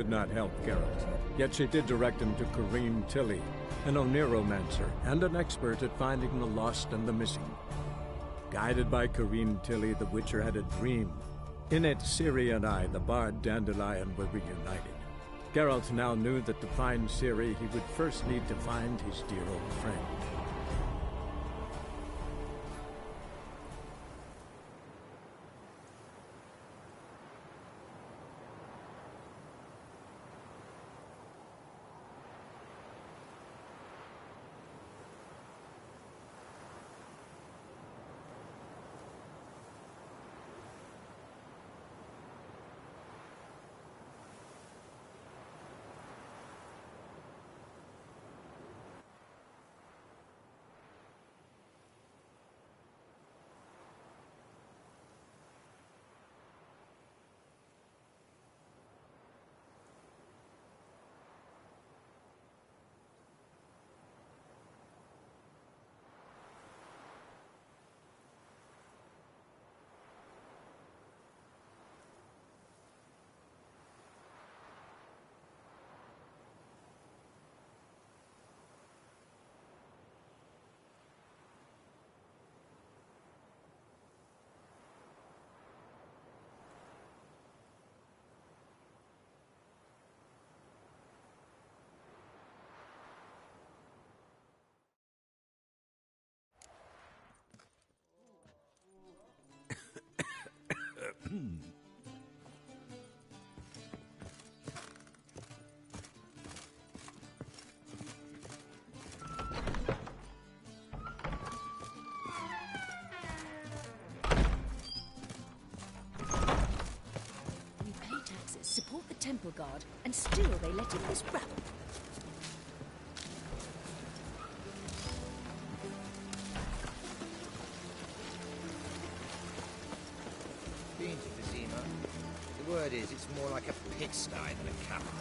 did not help Geralt, yet she did direct him to Kareem Tilly, an oneiromancer and an expert at finding the lost and the missing. Guided by Kareem Tilly, the Witcher had a dream. In it, Ciri and I, the bard Dandelion, were reunited. Geralt now knew that to find Ciri, he would first need to find his dear old friend. Support the temple guard, and still they let in this rabble. Been to Vizima. The word is, it's more like a pigsty than a capital.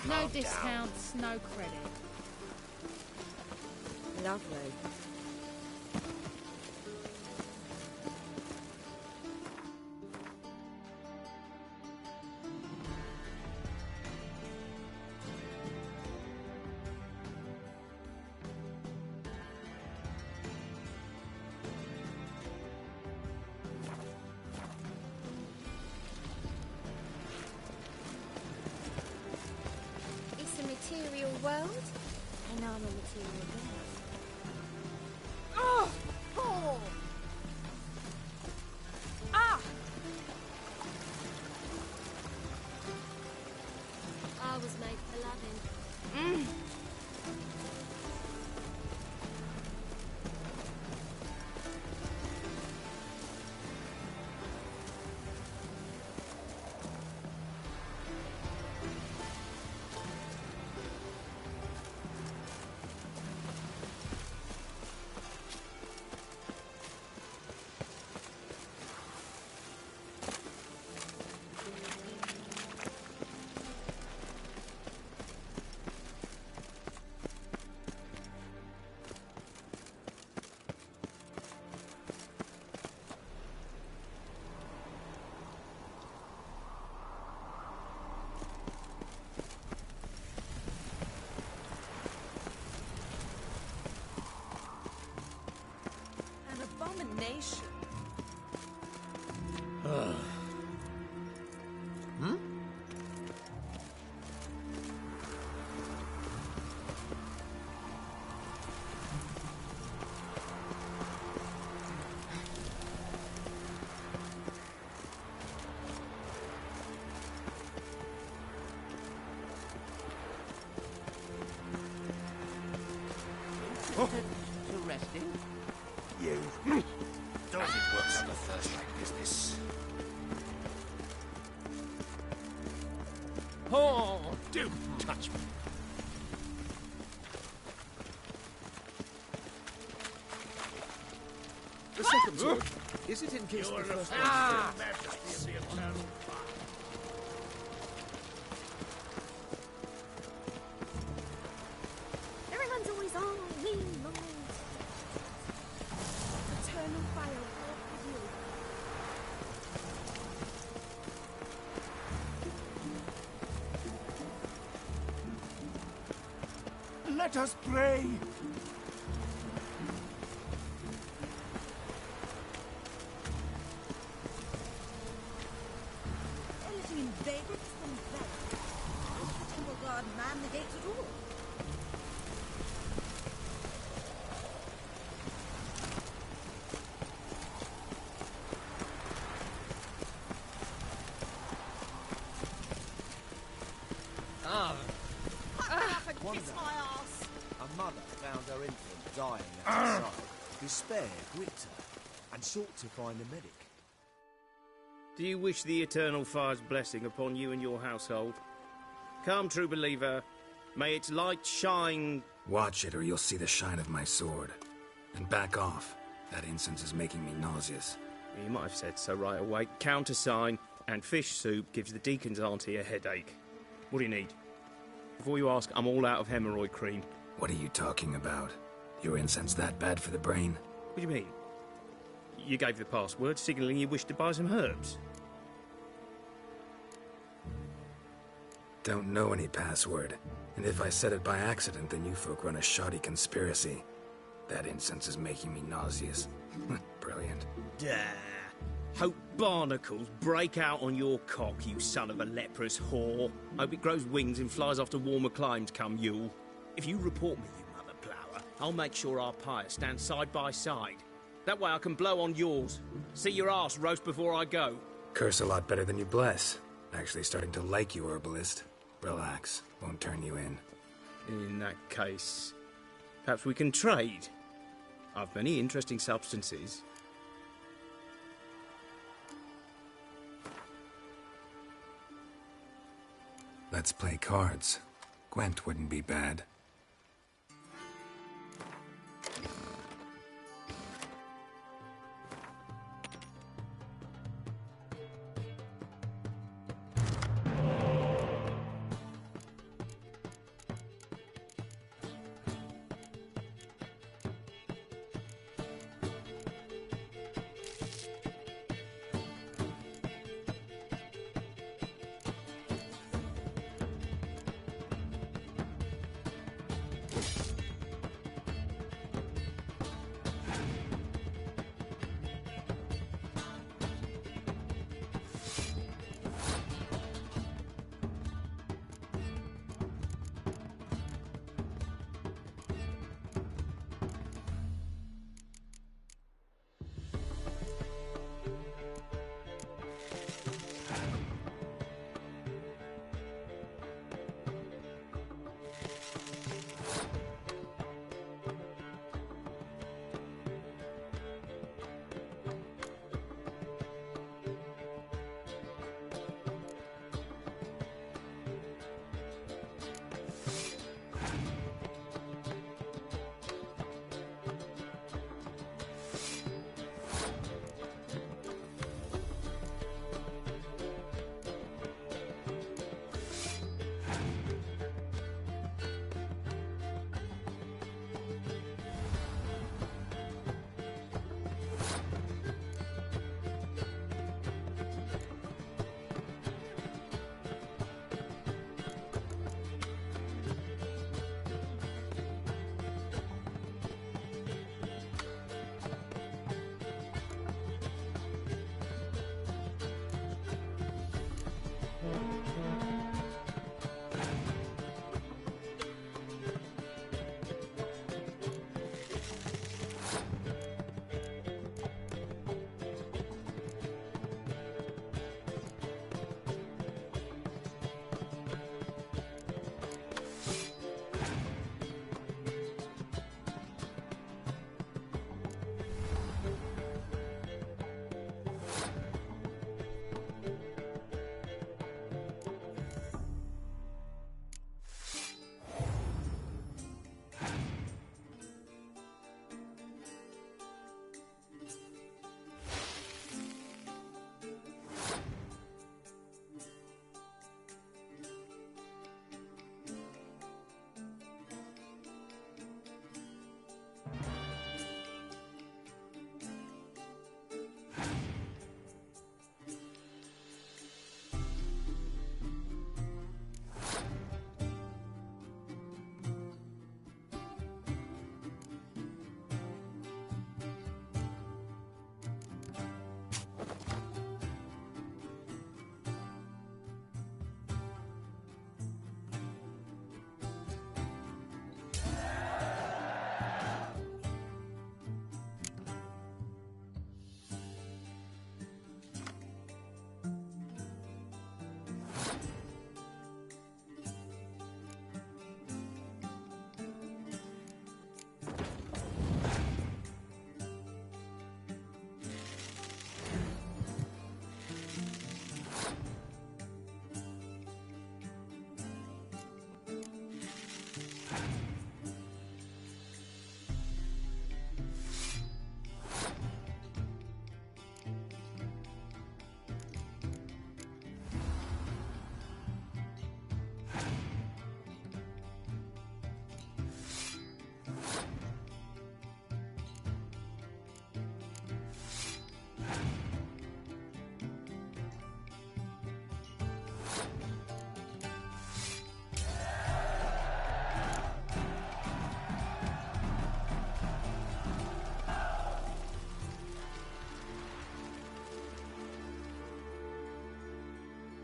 No discounts, no credit. Lovely. Material world, and I'm a material girl. Oh! Oh! Ah! I was made for loving. Abomination. To resting? You. Don't it works on the first-rate business? Oh, don't touch me. second sword. Is it in case the first one fails? Everyone's always on me, Lord. Eternal fire walk with you. Let us pray. Anything invaded from that. The temple guard man negates it all. Kiss my ass. A mother found her infant dying at her side. Despair gripped her and sought to find a medic. Do you wish the Eternal Fire's blessing upon you and your household? Come, true believer. May its light shine... Watch it or you'll see the shine of my sword. And back off. That incense is making me nauseous. You might have said so right away. Countersign and fish soup gives the deacon's auntie a headache. What do you need? Before you ask, I'm all out of hemorrhoid cream. What are you talking about? Your incense that bad for the brain? What do you mean? You gave the password, signalling you wished to buy some herbs. Don't know any password. And if I said it by accident, then you folk run a shoddy conspiracy. That incense is making me nauseous. Brilliant. Duh. Hope barnacles break out on your cock, you son of a leprous whore. Hope it grows wings and flies off to warmer climes come Yule. If you report me, you mother plower, I'll make sure our pyres stand side by side. That way I can blow on yours. See your ass roast before I go. Curse a lot better than you bless. Actually starting to like you, herbalist. Relax. Won't turn you in. In that case, perhaps we can trade. I've many interesting substances. Let's play cards. Gwent wouldn't be bad.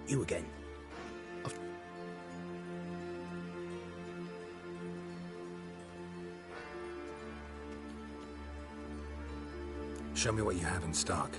You again. Show me what you have in stock.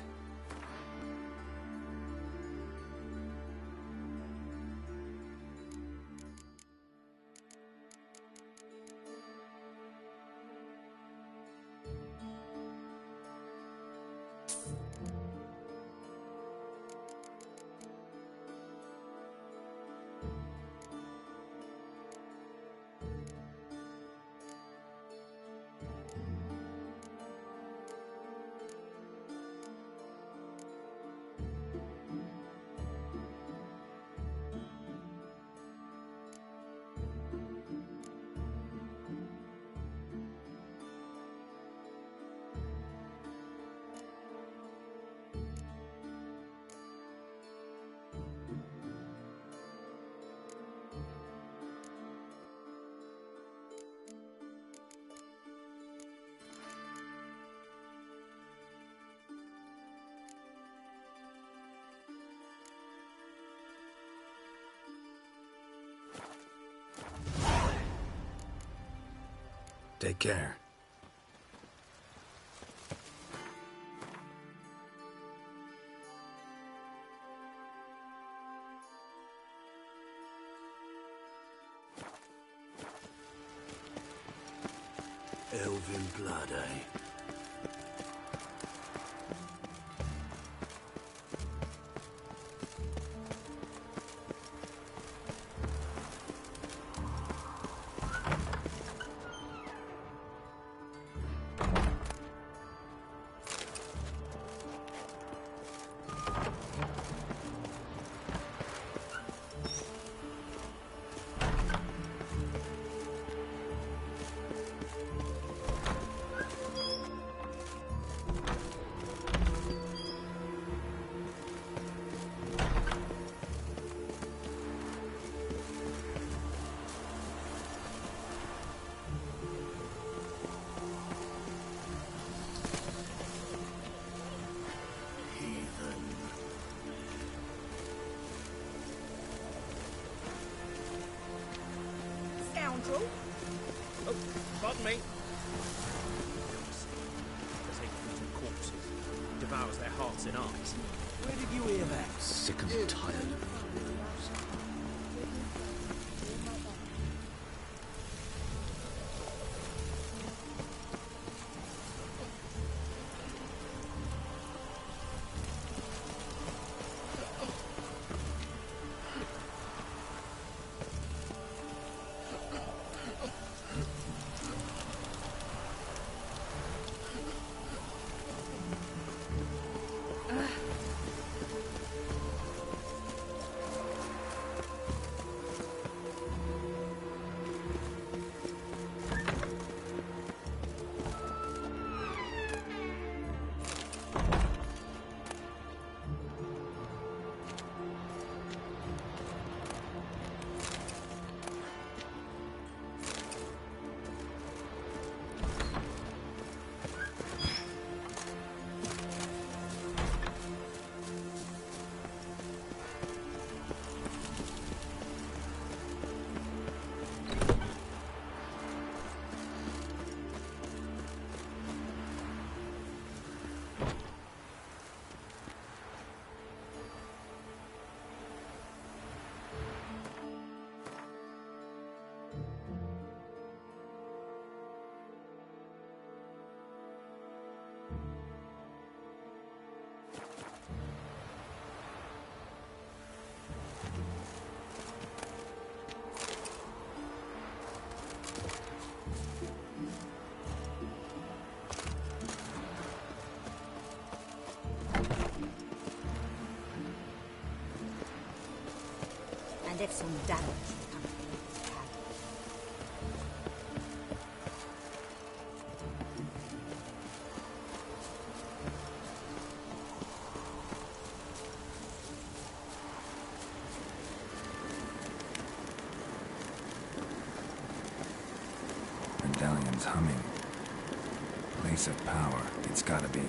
Take care. Elven blood, eh? Oh, pardon me. As they feed on corpses, devours their hearts and eyes. Where did you hear that? Sick and tired of these words. And if some damage should come to this town. Medallion's humming. Place of power, it's gotta be.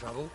Trouble?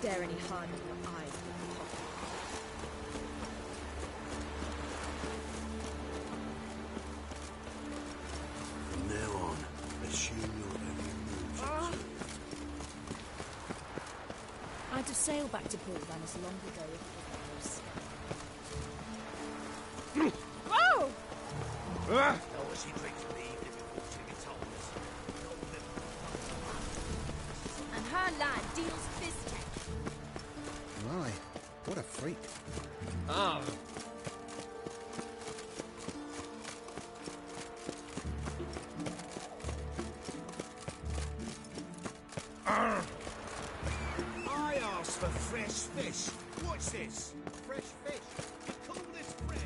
Stare any harder in your eyes. From now on, assume your every move. I'd have sailed back to Bullvan as long ago if it was. Oh! Oh, she drinks in the evening before she gets home. And her lad deals fist tech. My, what a freak. Ah. I asked for fresh fish. What's this? Fresh fish. You call this fresh?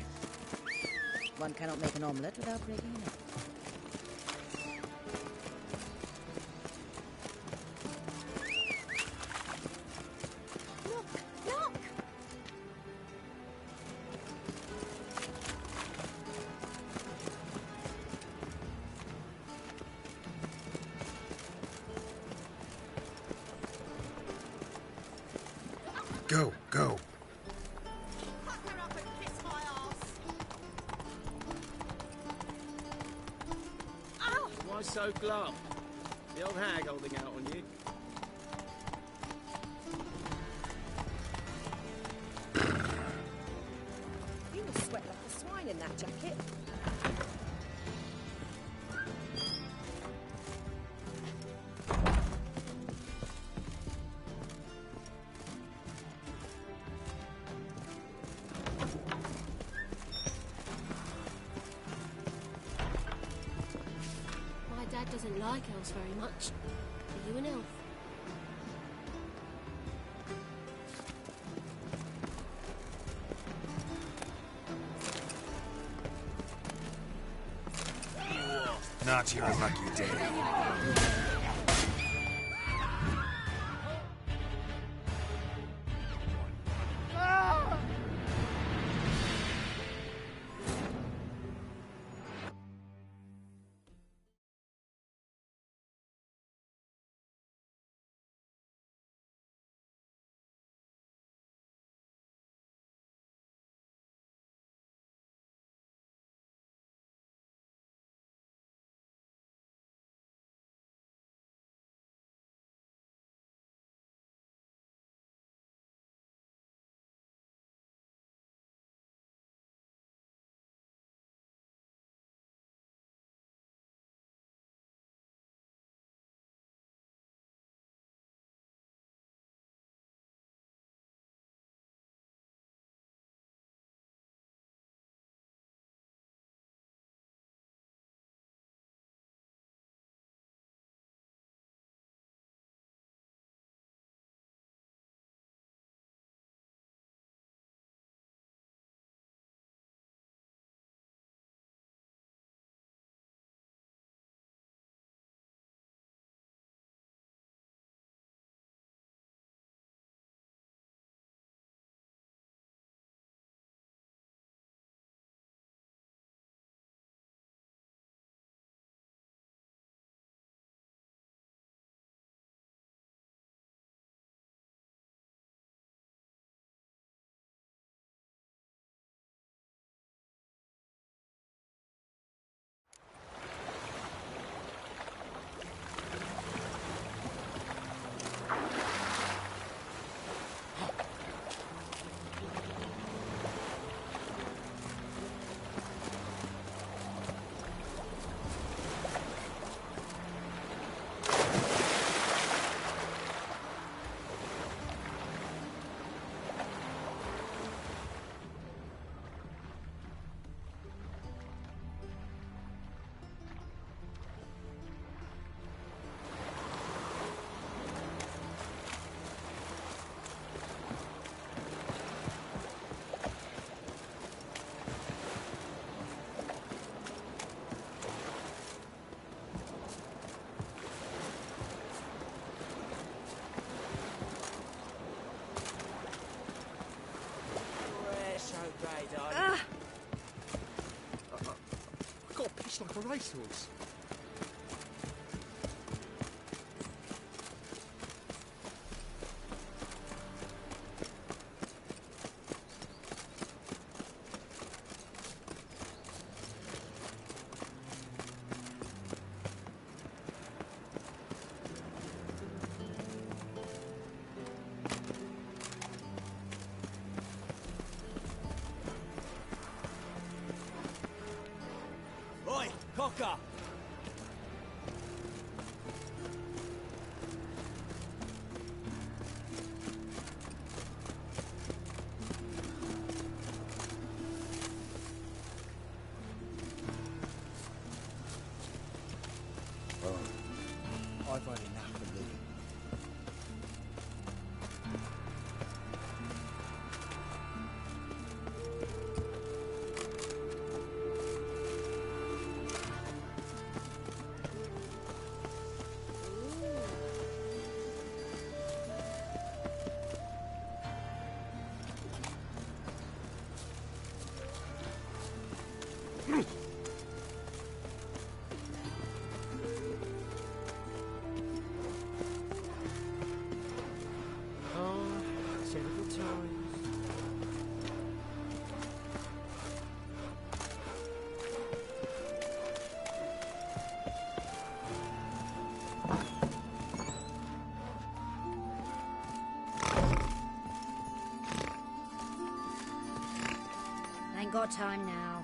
One cannot make an omelette without breaking an egg. Look! Look! Go, go. Pucker up and kiss my arse. Ow! Why so glum? The old hag holding out on you. You will sweat like a swine in that jacket. My dad doesn't like elves very much. Are you an elf? Not your lucky day. I got pitched like a racehorse. Oi, cocker! I've had enough of living. several times. Ain't got time now.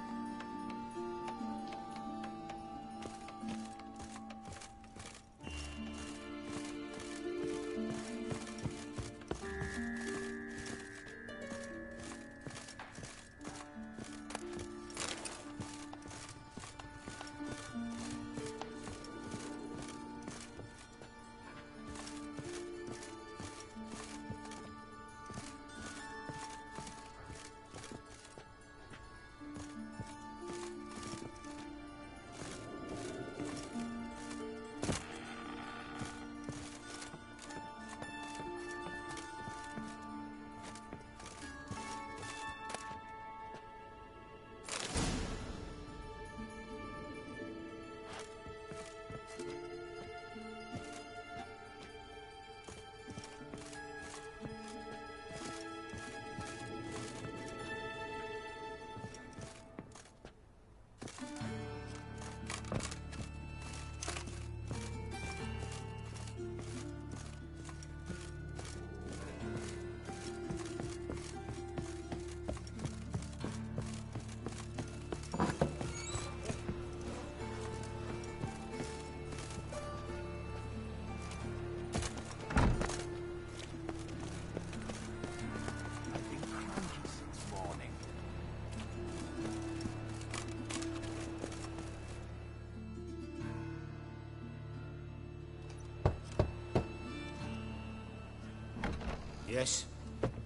Yes?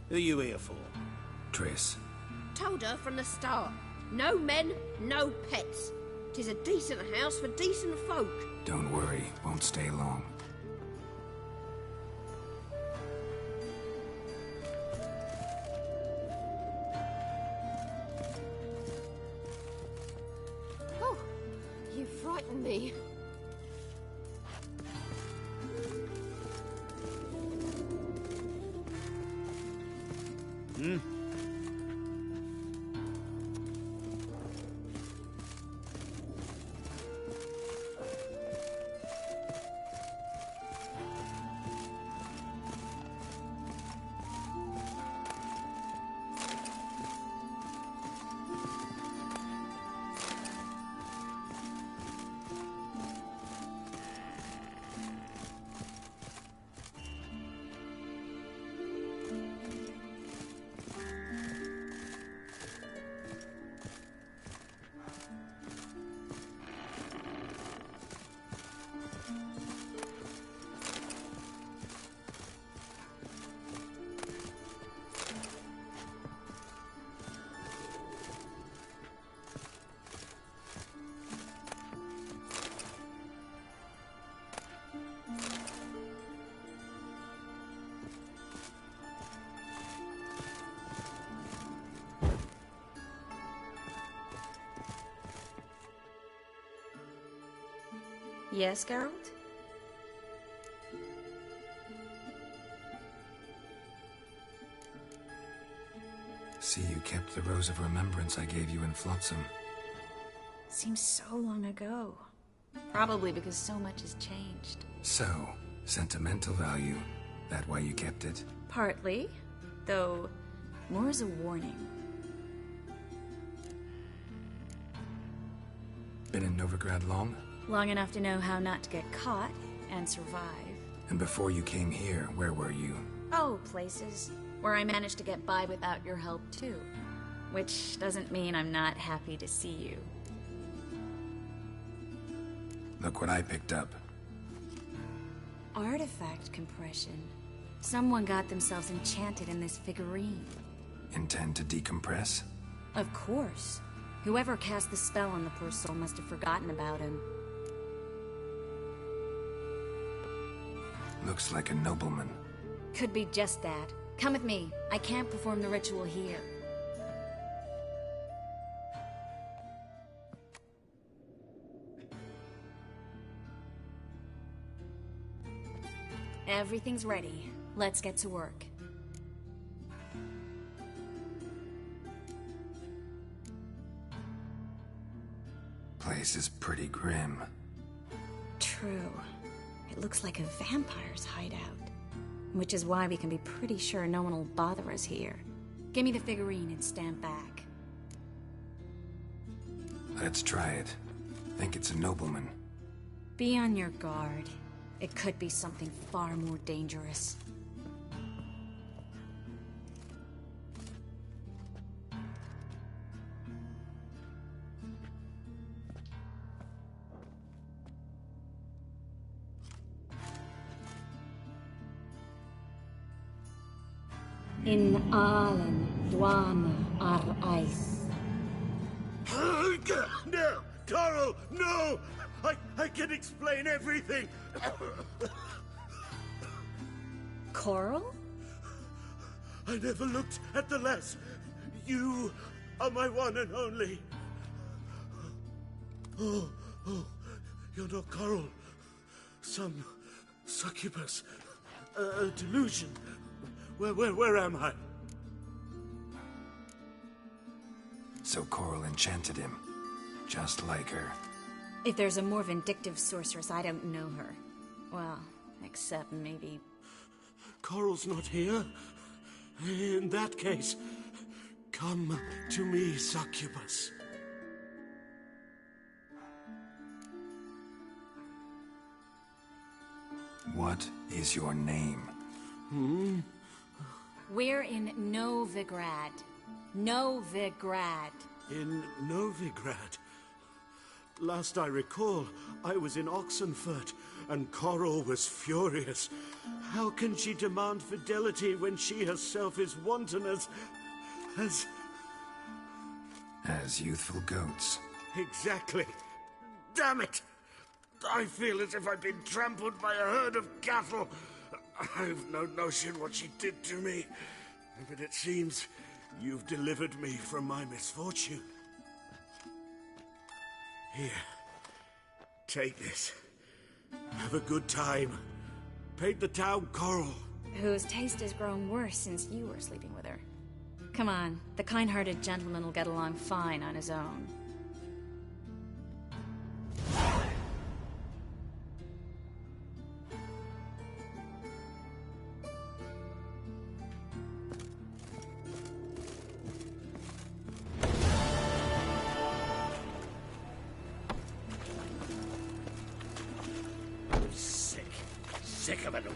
Who are you here for? Triss. Told her from the start. No men, no pets. 'Tis a decent house for decent folk. Don't worry, won't stay long. Oh, you frightened me. Yes, Geralt? See, you kept the Rose of Remembrance I gave you in Flotsam. Seems so long ago. Probably because so much has changed. So, sentimental value. That why you kept it? Partly, though more as a warning. Been in Novigrad long? Long enough to know how not to get caught and survive. And before you came here, where were you? Oh, places where I managed to get by without your help, too. Which doesn't mean I'm not happy to see you. Look what I picked up. Artifact compression. Someone got themselves enchanted in this figurine. Intend to decompress? Of course. Whoever cast the spell on the poor soul must have forgotten about him. Looks like a nobleman. Could be just that. Come with me. I can't perform the ritual here. Everything's ready. Let's get to work. place is pretty grim. True. It looks like a vampire's hideout. Which is why we can be pretty sure no one will bother us here. Give me the figurine and stand back. Let's try it. Think it's a nobleman. Be on your guard. It could be something far more dangerous. In Allen, Dwana, Ar Ice. No! Coral, no! I can explain everything! Coral? I never looked at the lass. You are my one and only. Oh, you're not Coral. Some succubus. A delusion. Where am I? So Coral enchanted him, just like her. If there's a more vindictive sorceress, I don't know her. Well, except maybe... Coral's not here? In that case, come to me, succubus. What is your name? We're in Novigrad. Novigrad. In Novigrad? Last I recall, I was in Oxenfurt, and Coral was furious. How can she demand fidelity when she herself is wanton as youthful goats. Exactly. Damn it! I feel as if I've been trampled by a herd of cattle. I've no notion what she did to me, but it seems you've delivered me from my misfortune. Here, take this. Have a good time. Paint the town Coral. Whose taste has grown worse since you were sleeping with her. Come on, the kind-hearted gentleman will get along fine on his own. Sick of it all.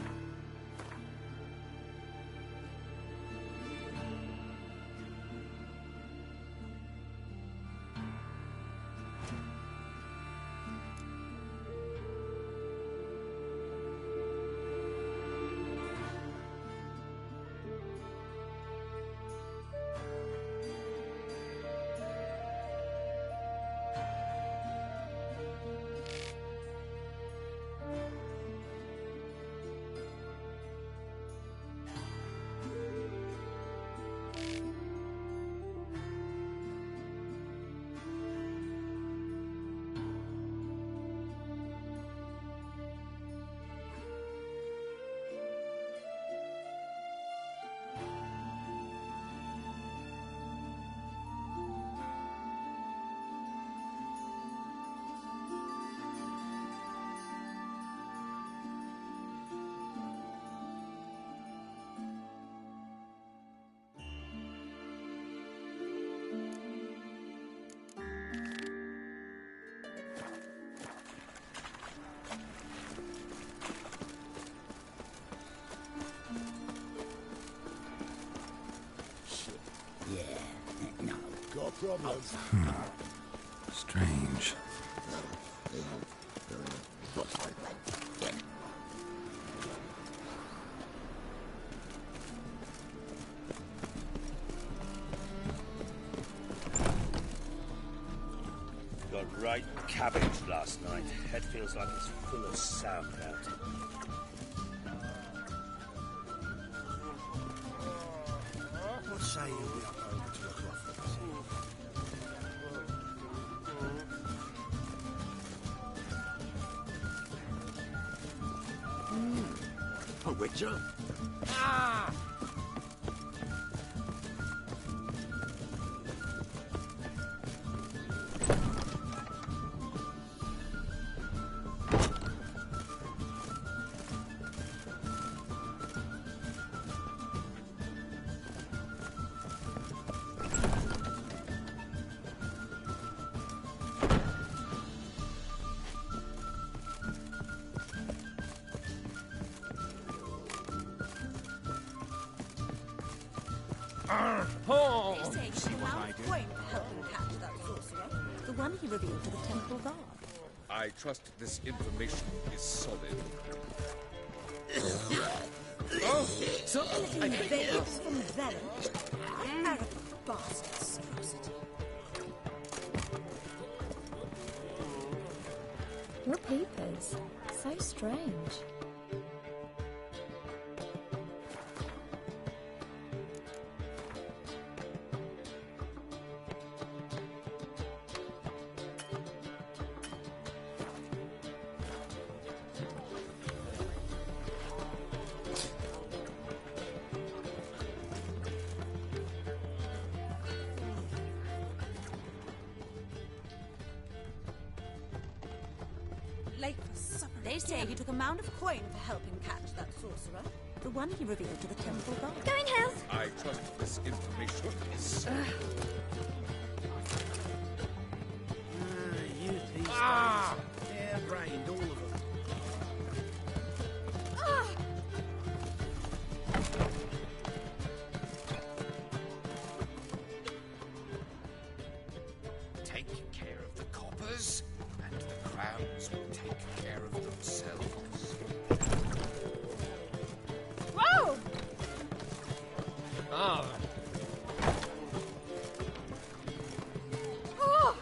Problems. Strange. Got right cabbage last night. Head feels like it's full of sauerkraut. What say you be up over to the cloth? A witcher? Ah! Oh! They say he took a round coin for helping catch that sorcerer. The one he revealed to the temple guard. I trust this information is solid. Oh! So, I Babes from Velen. Arrogant bastard's ferocity. Your papers. So strange. Late for supper. They say he took a mound of coin for helping catch that sorcerer. The one he revealed to the temple guard. Going health. I trust this information is solid. You these Ah! days. Hair-brained, all of them. Take care of the coppers, and the crowns will take care of themselves. Whoa! Oh! Oh!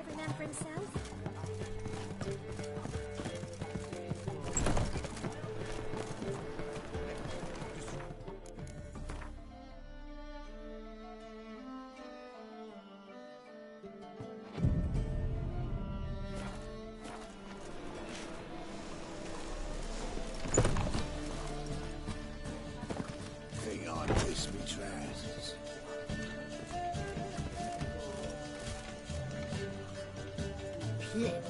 Every man for himself. Think I'd piss me trousers. Pip.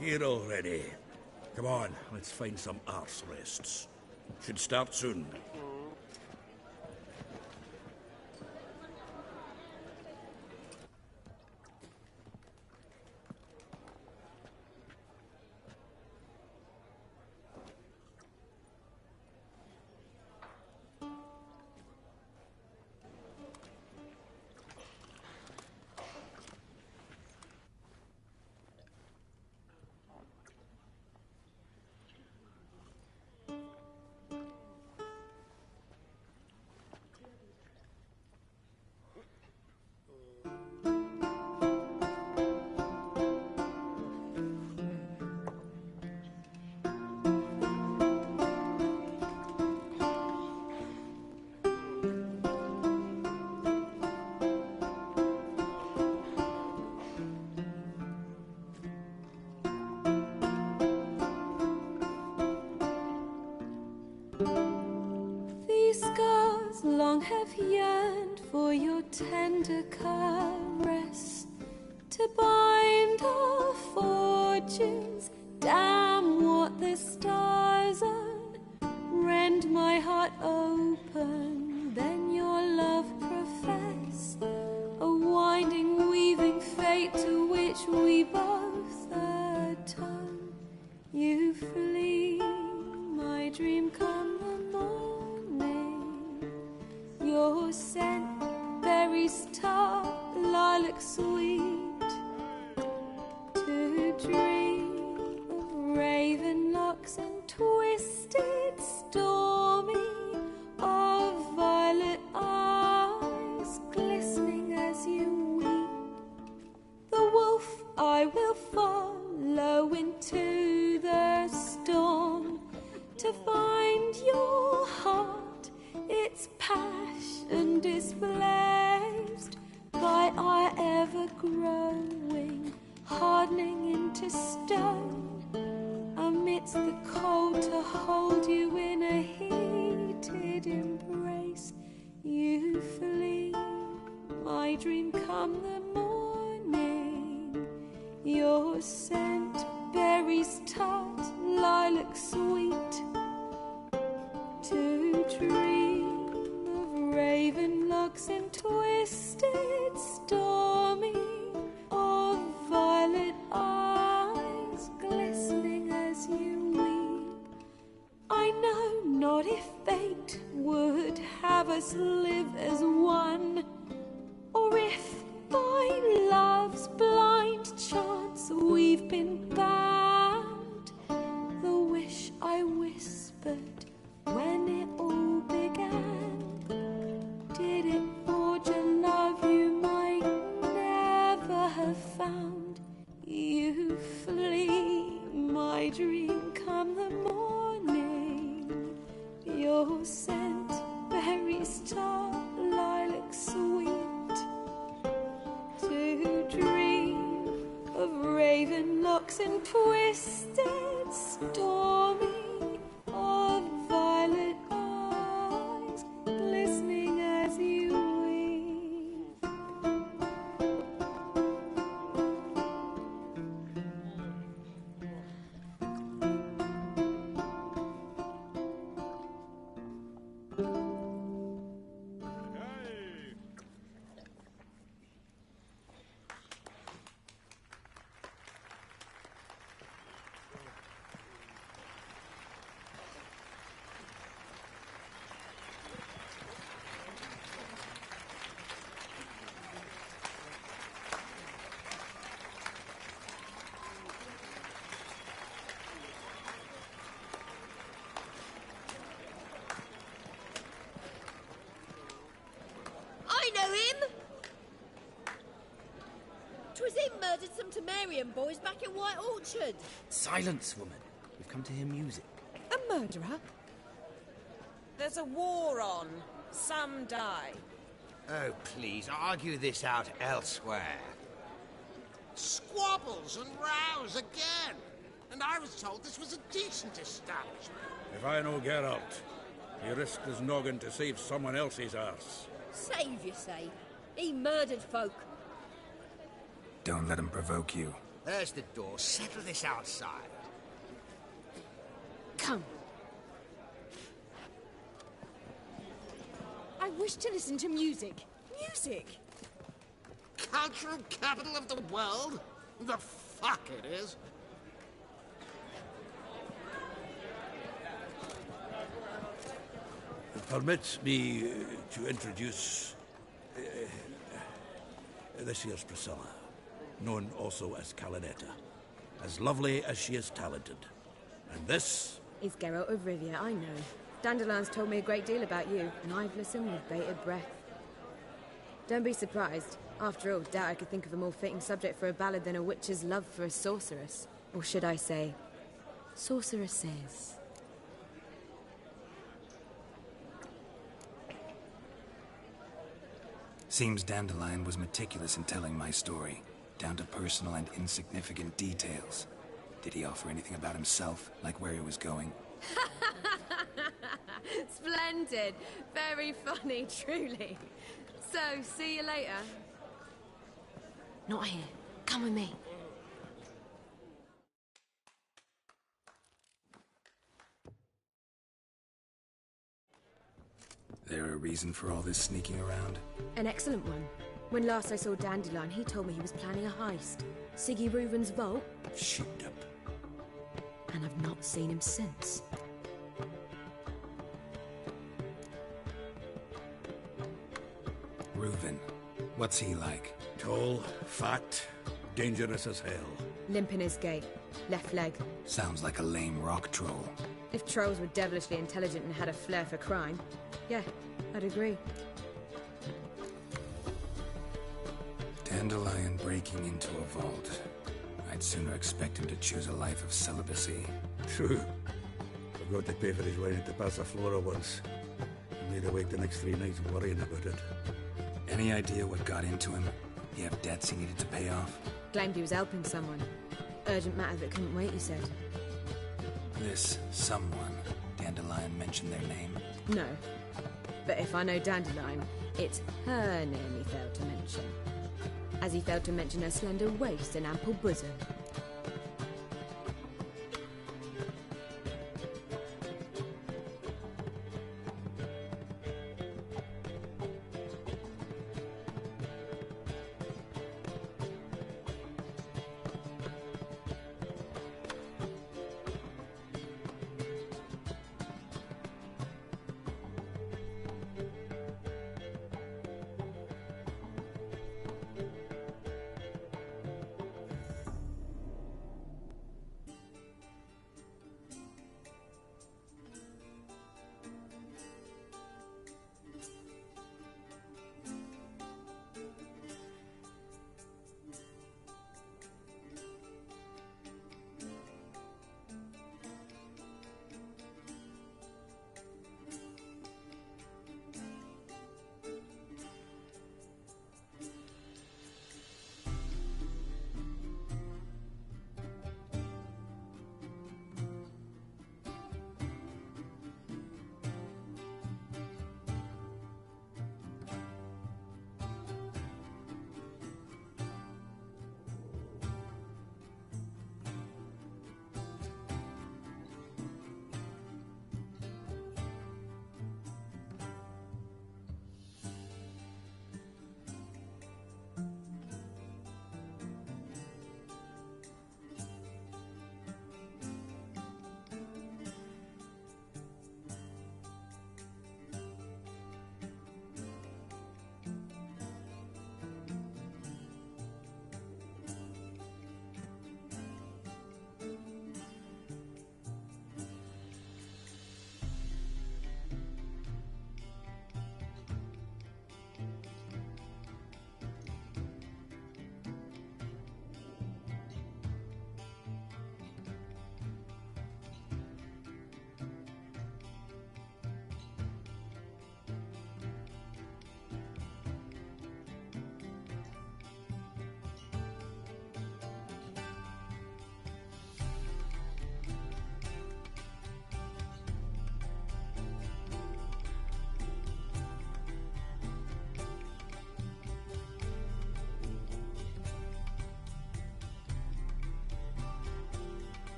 Here already. Come on, let's find some arse rests. Should start soon. These scars long have yearned for your tender caress, to bind our fortunes. Damn what the stars are. Rend my heart open, then your love profess, a winding, weaving fate to which we both atone. You flee, my dream come the morning. Your scent, berries tart, lilac sweet, to dream of raven locks and twisted, stormy, of violet eyes glistening as you weep. The wolf I will follow into the storm, to find your heart, its passion displaced by our to stone, amidst the cold to hold you in a heated embrace. You flee, my dream come the morning. Your scent, berries tart, lilac sweet. To dream of raven locks and twisted stormy, of violet eyes glistening as you weep. I know not if fate would have us live as one, or if by love's blind chance we've been bound. The wish I whispered when it all began, did it forge a love you might never have found? You flee, my dream come the morning. Your scent, berries tart, lilac sweet. To dream of raven locks and twisted stormy, of violet eyes glistening as you weep. I know him! 'Twas him murdered some Temerian boys back in White Orchard. Silence, woman. We've come to hear music. A murderer? There's a war on. Some die. Oh, please, argue this out elsewhere. Squabbles and rows again. And I was told this was a decent establishment. If I no get out, he risked his noggin to save someone else's arse. Save, you say? He murdered folk. Don't let him provoke you. There's the door. Settle this outside. Come. I wish to listen to music. Music? Cultural capital of the world? The fuck it is. Permit me to introduce this here's Priscilla, known also as Calinetta. As lovely as she is talented. And this is Geralt of Rivia, I know. Dandelion's told me a great deal about you, and I've listened with bated breath. Don't be surprised. After all, doubt I could think of a more fitting subject for a ballad than a witch's love for a sorceress. Or should I say, sorceresses. Seems Dandelion was meticulous in telling my story, down to personal and insignificant details. Did he offer anything about himself, like where he was going? Splendid. Very funny, truly. So, see you later. Not here. Come with me. There a reason for all this sneaking around? An excellent one. When last I saw Dandelion, he told me he was planning a heist. Siggy Reuven's vault. Shipped up. And I've not seen him since. Reuven. What's he like? Tall, fat, dangerous as hell. Limp in his gait. Left leg. Sounds like a lame rock troll. If trolls were devilishly intelligent and had a flair for crime, yeah, I'd agree. Dandelion breaking into a vault. I'd sooner expect him to choose a life of celibacy. True. Forgot to pay for his wine at the Passaflora once. I made awake the next 3 nights worrying about it. Any idea what got into him? He have debts he needed to pay off? Claimed he was helping someone. urgent matter that couldn't wait, you said? This someone, Dandelion mentioned their name? No. But if I know Dandelion, it's her name he failed to mention. As he failed to mention her slender waist and ample bosom.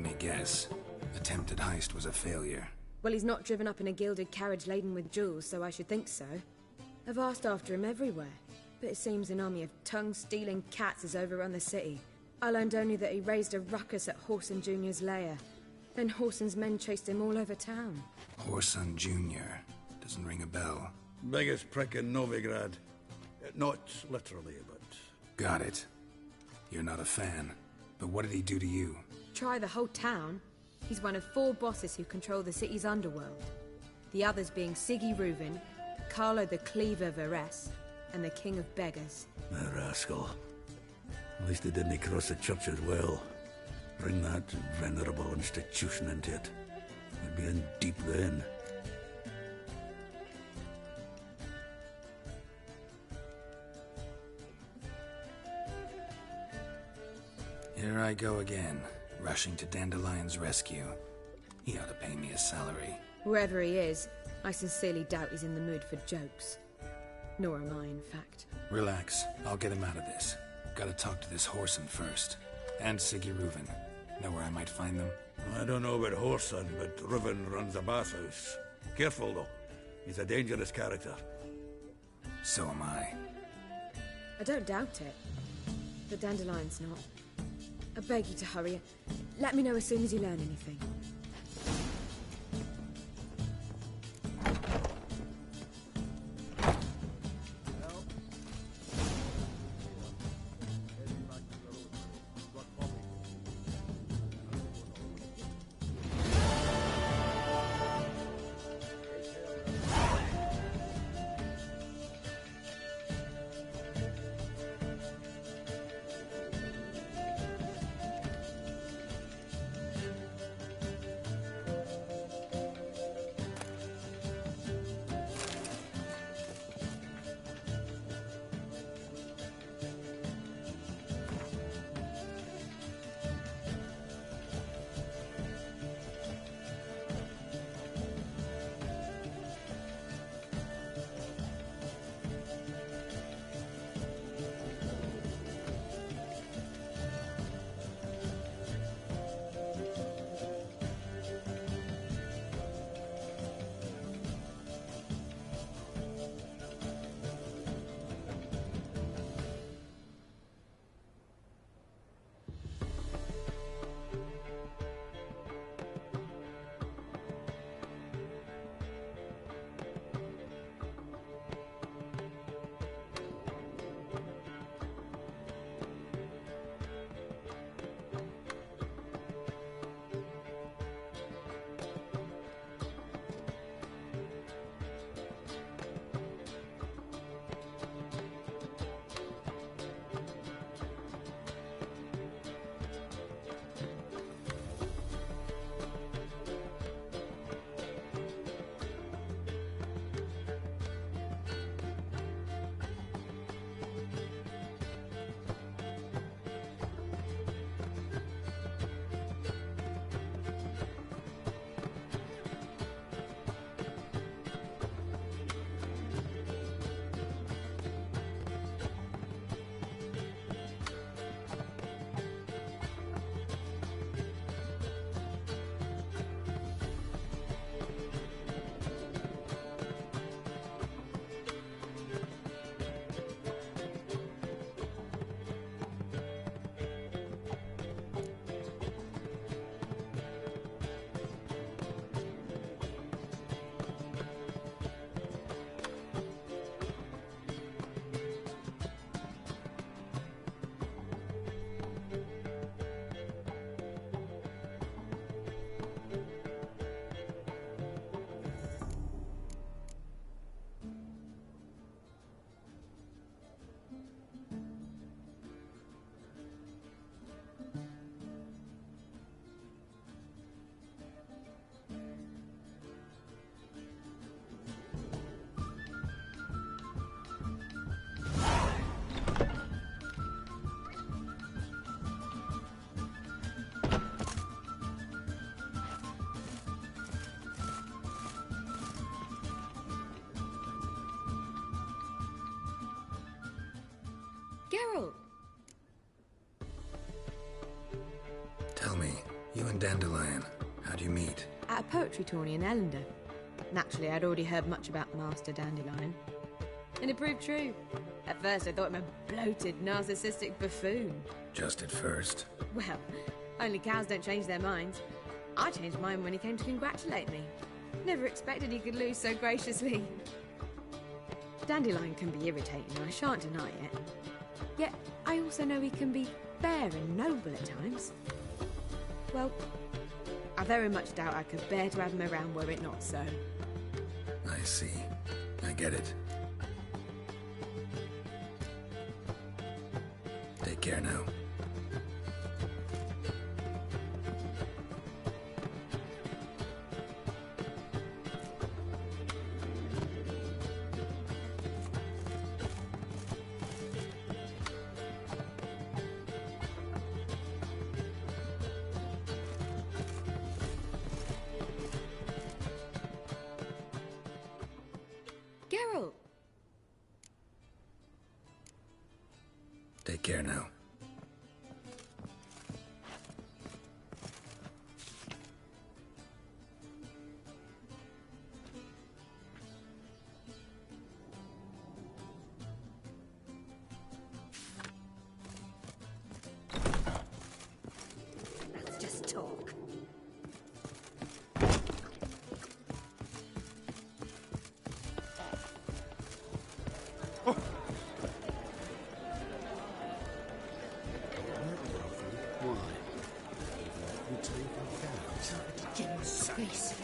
Let me guess. Attempted heist was a failure. Well, he's not driven up in a gilded carriage laden with jewels, so I should think so. I've asked after him everywhere, but it seems an army of tongue-stealing cats has overrun the city. I learned only that he raised a ruckus at Whoreson Jr.'s lair. Then Whoreson's men chased him all over town. Whoreson Jr. Doesn't ring a bell. Biggest prick in Novigrad. Not literally, but... Got it. You're not a fan. But what did he do to you? Try the whole town. He's one of 4 bosses who control the city's underworld. The others being Siggy Reuven, Carlo the Cleaver Varese, and the King of Beggars. The rascal. At least he didn't cross the church as well. Bring that venerable institution into it. We'd be in deep then. Here I go again, rushing to Dandelion's rescue. He ought to pay me a salary. Wherever he is, I sincerely doubt he's in the mood for jokes. Nor am I, in fact. Relax. I'll get him out of this. Gotta talk to this Whoreson first. And Siggy Reuven. Know where I might find them? I don't know about Whoreson, but Reuven runs a bathhouse. Careful, though. He's a dangerous character. So am I. I don't doubt it. But Dandelion's not. I beg you to hurry. Let me know as soon as you learn anything. Geralt! Tell me, You and Dandelion, how'd you meet? At a poetry tourney in Ellender. Naturally, I'd already heard much about Master Dandelion. And it proved true. At first, I thought him a bloated, narcissistic buffoon. Just at first. Well, only cows don't change their minds. I changed mine when he came to congratulate me. Never expected he could lose so graciously. Dandelion can be irritating, I shan't deny it. Yet, I also know he can be fair and noble at times. Well, I very much doubt I could bear to have him around were it not so. I see. I get it. Take care now. Geralt! Take care now. Let's just talk. Disgrace.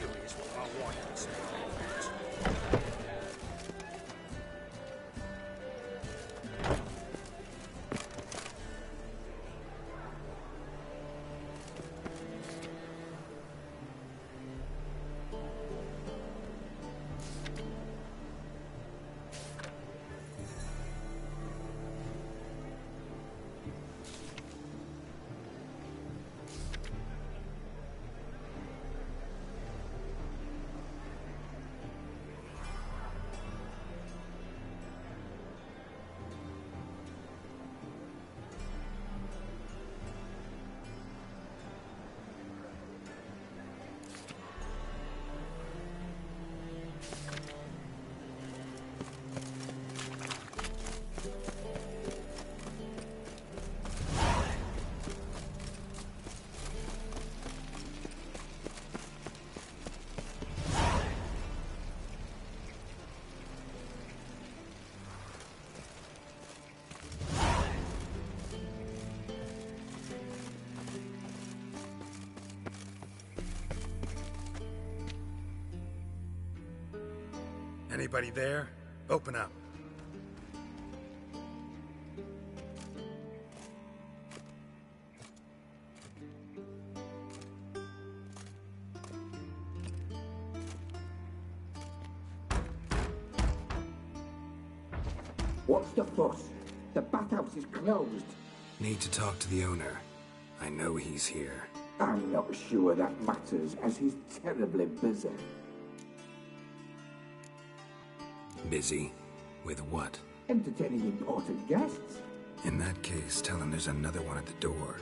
Anybody there? Open up. What's the fuss? The bathhouse is closed. Need to talk to the owner. I know he's here. I'm not sure that matters, as he's terribly busy. Busy? With what? Entertaining important guests. In that case, tell him there's another one at the door.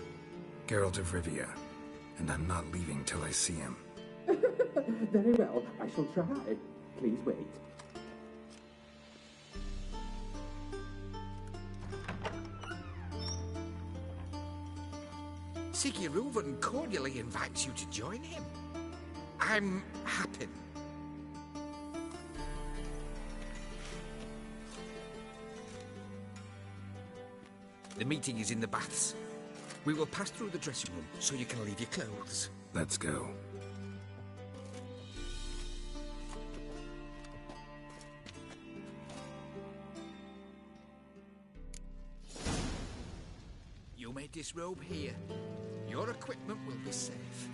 Geralt of Rivia. And I'm not leaving till I see him. Very well, I shall try. Please wait. Siguruvin cordially invites you to join him. I'm happy. The meeting is in the baths. We will pass through the dressing room so you can leave your clothes. Let's go. You may disrobe here. Your equipment will be safe.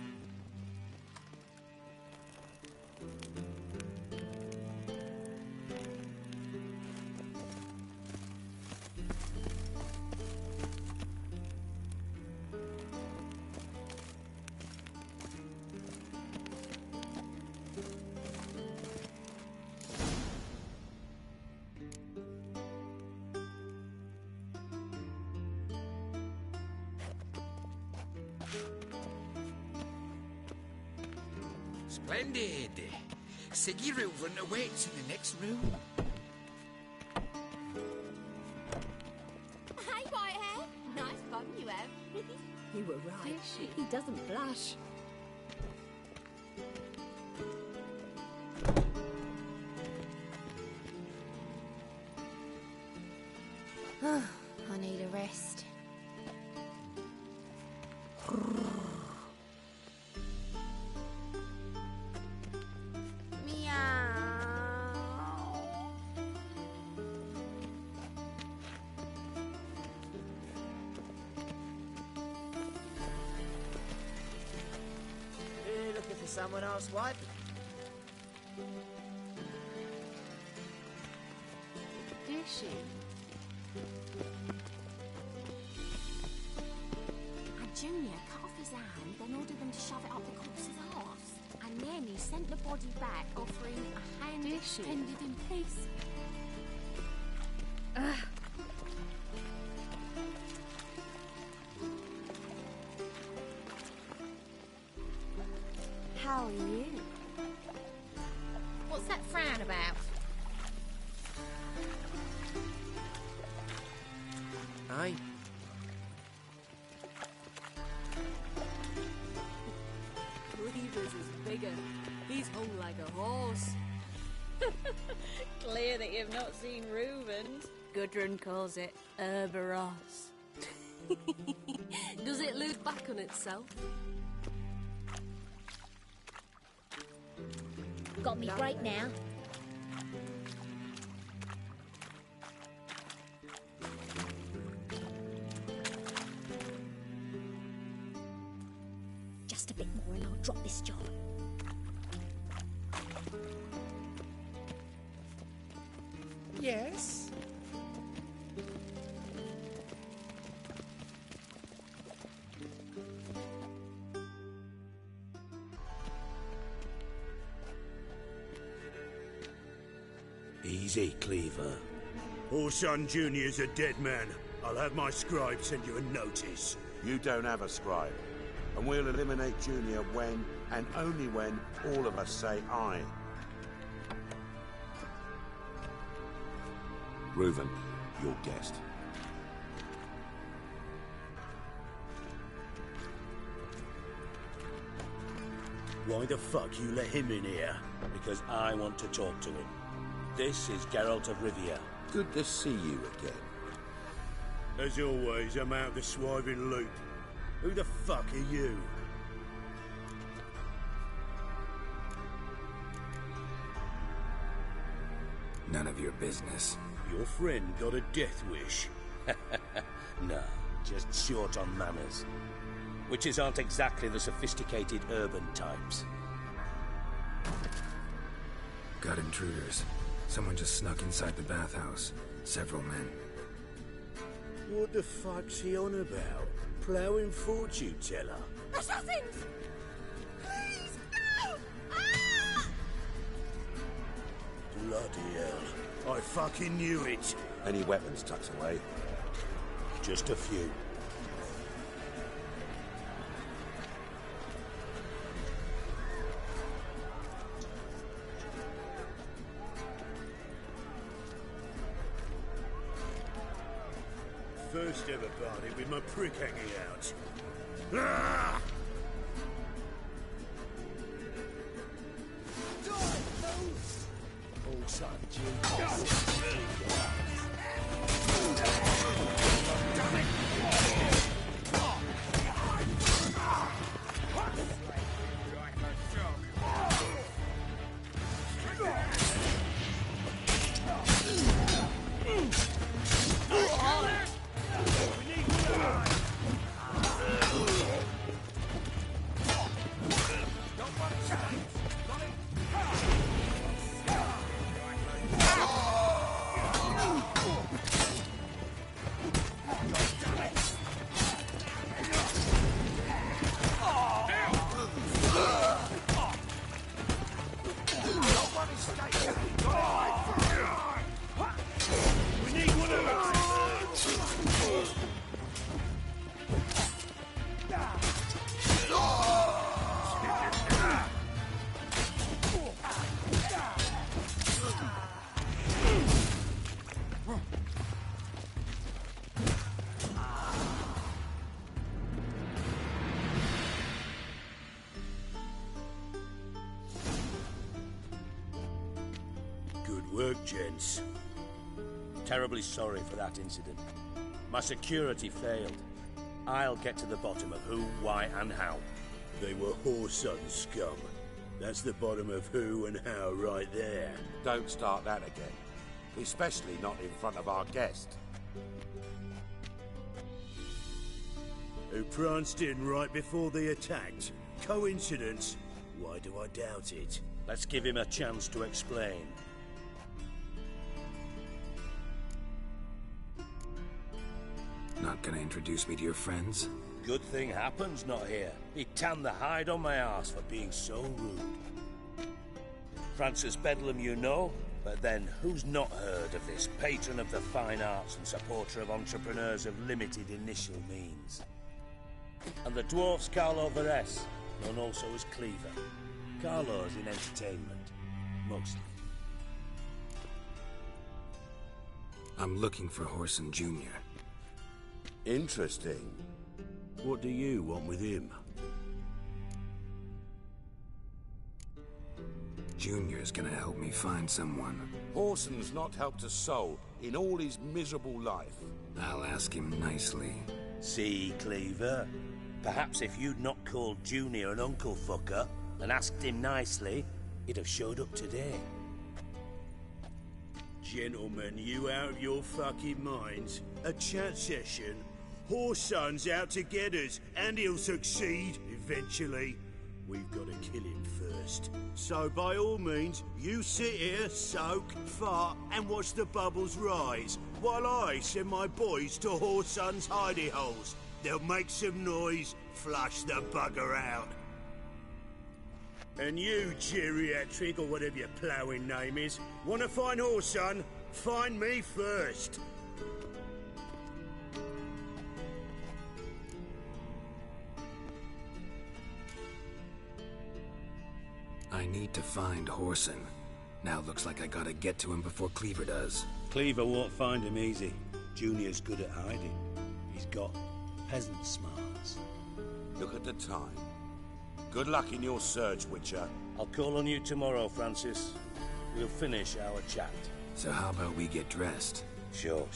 Splendid. Siggy Reuven awaits in the next room. Hi, Whitehair. Nice bum you have. You were right. He doesn't blush. I need a rest. Looking for someone else, wife? Is she? And Junior cut off his hand, then ordered them to shove it up the corpse's arse. And then he sent the body back, offering a hand extended in peace. How are you? What's that frown about? Aye. Reaver's is bigger. He's hung like a horse. Clear that you've not seen Reuven's. Gudrun calls it Herberos. Does it look back on itself? Got me right now. Just a bit more and I'll drop this job. Yes? Easy, Cleaver. Orson Jr.'s a dead man. I'll have my scribe send you a notice. You don't have a scribe. And we'll eliminate Junior when, and only when, all of us say aye. Reuven, your guest. Why the fuck you let him in here? Because I want to talk to him. This is Geralt of Rivia. Good to see you again. As always, I'm out the swiving loop. Who the fuck are you? None of your business. Your friend got a death wish. No, just short on manners. Witches aren't exactly the sophisticated urban types. Got intruders. Someone just snuck inside the bathhouse. Several men. What the fuck's he on about? Ploughing fortune teller? Assassins! Please, no! Ah! Bloody hell. I fucking knew it. Any weapons tucked away? Just a few. First ever party with my prick hanging out. Ah! All son, work, gents. Terribly sorry for that incident. My security failed. I'll get to the bottom of who, why, and how. They were whoreson scum. That's the bottom of who and how right there. Don't start that again. Especially not in front of our guest. Who pranced in right before they attacked. Coincidence? Why do I doubt it? Let's give him a chance to explain. Not gonna introduce me to your friends? Good thing happens not here. He tanned the hide on my arse for being so rude. Francis Bedlam you know, but then who's not heard of this patron of the fine arts and supporter of entrepreneurs of limited initial means? And the dwarf's Carlo Veres, known also as Cleaver. Carlo's in entertainment, mostly. I'm looking for Whoreson Jr. Interesting. What do you want with him? Junior's gonna help me find someone. Whoreson's not helped a soul in all his miserable life. I'll ask him nicely. See, Cleaver? Perhaps if you'd not called Junior an uncle fucker and asked him nicely, he'd have showed up today. Gentlemen, you out of your fucking minds? A chat session? Whoreson's out to get us, and he'll succeed, eventually. We've got to kill him first. So by all means, you sit here, soak, fart, and watch the bubbles rise, while I send my boys to Whoreson's hidey holes. They'll make some noise, flush the bugger out. And you, geriatric, or whatever your ploughing name is, want to find Whoreson? Find me first. I need to find Whoreson. Now looks like I gotta get to him before Cleaver does. Cleaver won't find him easy. Junior's good at hiding. He's got peasant smarts. Look at the time. Good luck in your search, Witcher. I'll call on you tomorrow, Francis. We'll finish our chat. So how about we get dressed? Sure.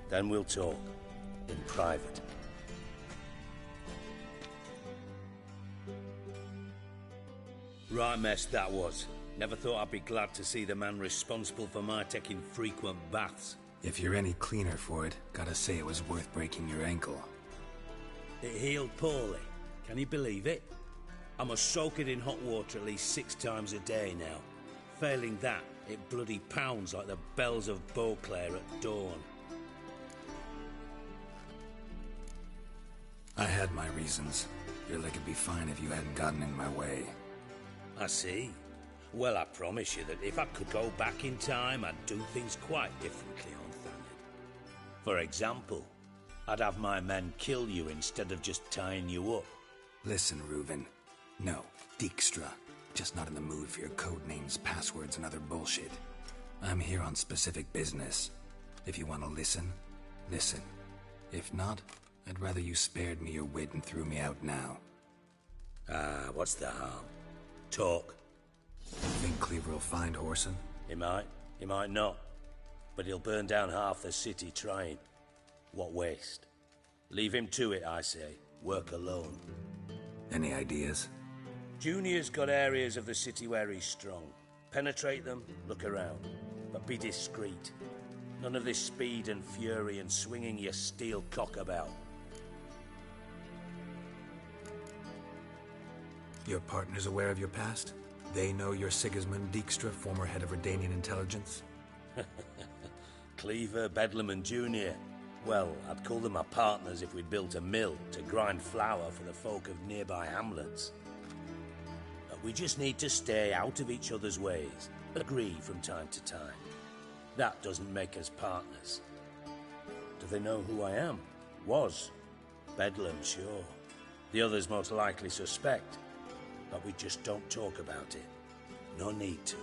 Then we'll talk. In private. Right mess that was. Never thought I'd be glad to see the man responsible for my taking frequent baths. If you're any cleaner for it, gotta say it was worth breaking your ankle. It healed poorly. Can you believe it? I must soak it in hot water at least 6 times a day now. Failing that, it bloody pounds like the bells of Beauclair at dawn. I had my reasons. Your leg would be fine if you hadn't gotten in my way. I see. Well, I promise you that if I could go back in time, I'd do things quite differently on Thanet. For example, I'd have my men kill you instead of just tying you up. Listen, Reuven. No, Dijkstra. Just not in the mood for your code names, passwords, and other bullshit. I'm here on specific business. If you want to listen, listen. If not, I'd rather you spared me your wit and threw me out now. What's the harm? Talk. Think Cleaver will find Whoreson? He might not. But he'll burn down half the city trying. What waste. Leave him to it, I say. Work alone. Any ideas? Junior's got areas of the city where he's strong. Penetrate them, look around. But be discreet. None of this speed and fury and swinging your steel cock about. Your partner's aware of your past? They know you're Sigismund Dijkstra, former head of Redanian intelligence? Cleaver, Bedlam, and Junior. Well, I'd call them my partners if we'd built a mill to grind flour for the folk of nearby hamlets. But we just need to stay out of each other's ways. Agree from time to time. That doesn't make us partners. Do they know who I am? Was. Bedlam, sure. The others most likely suspect. But we just don't talk about it. No need to.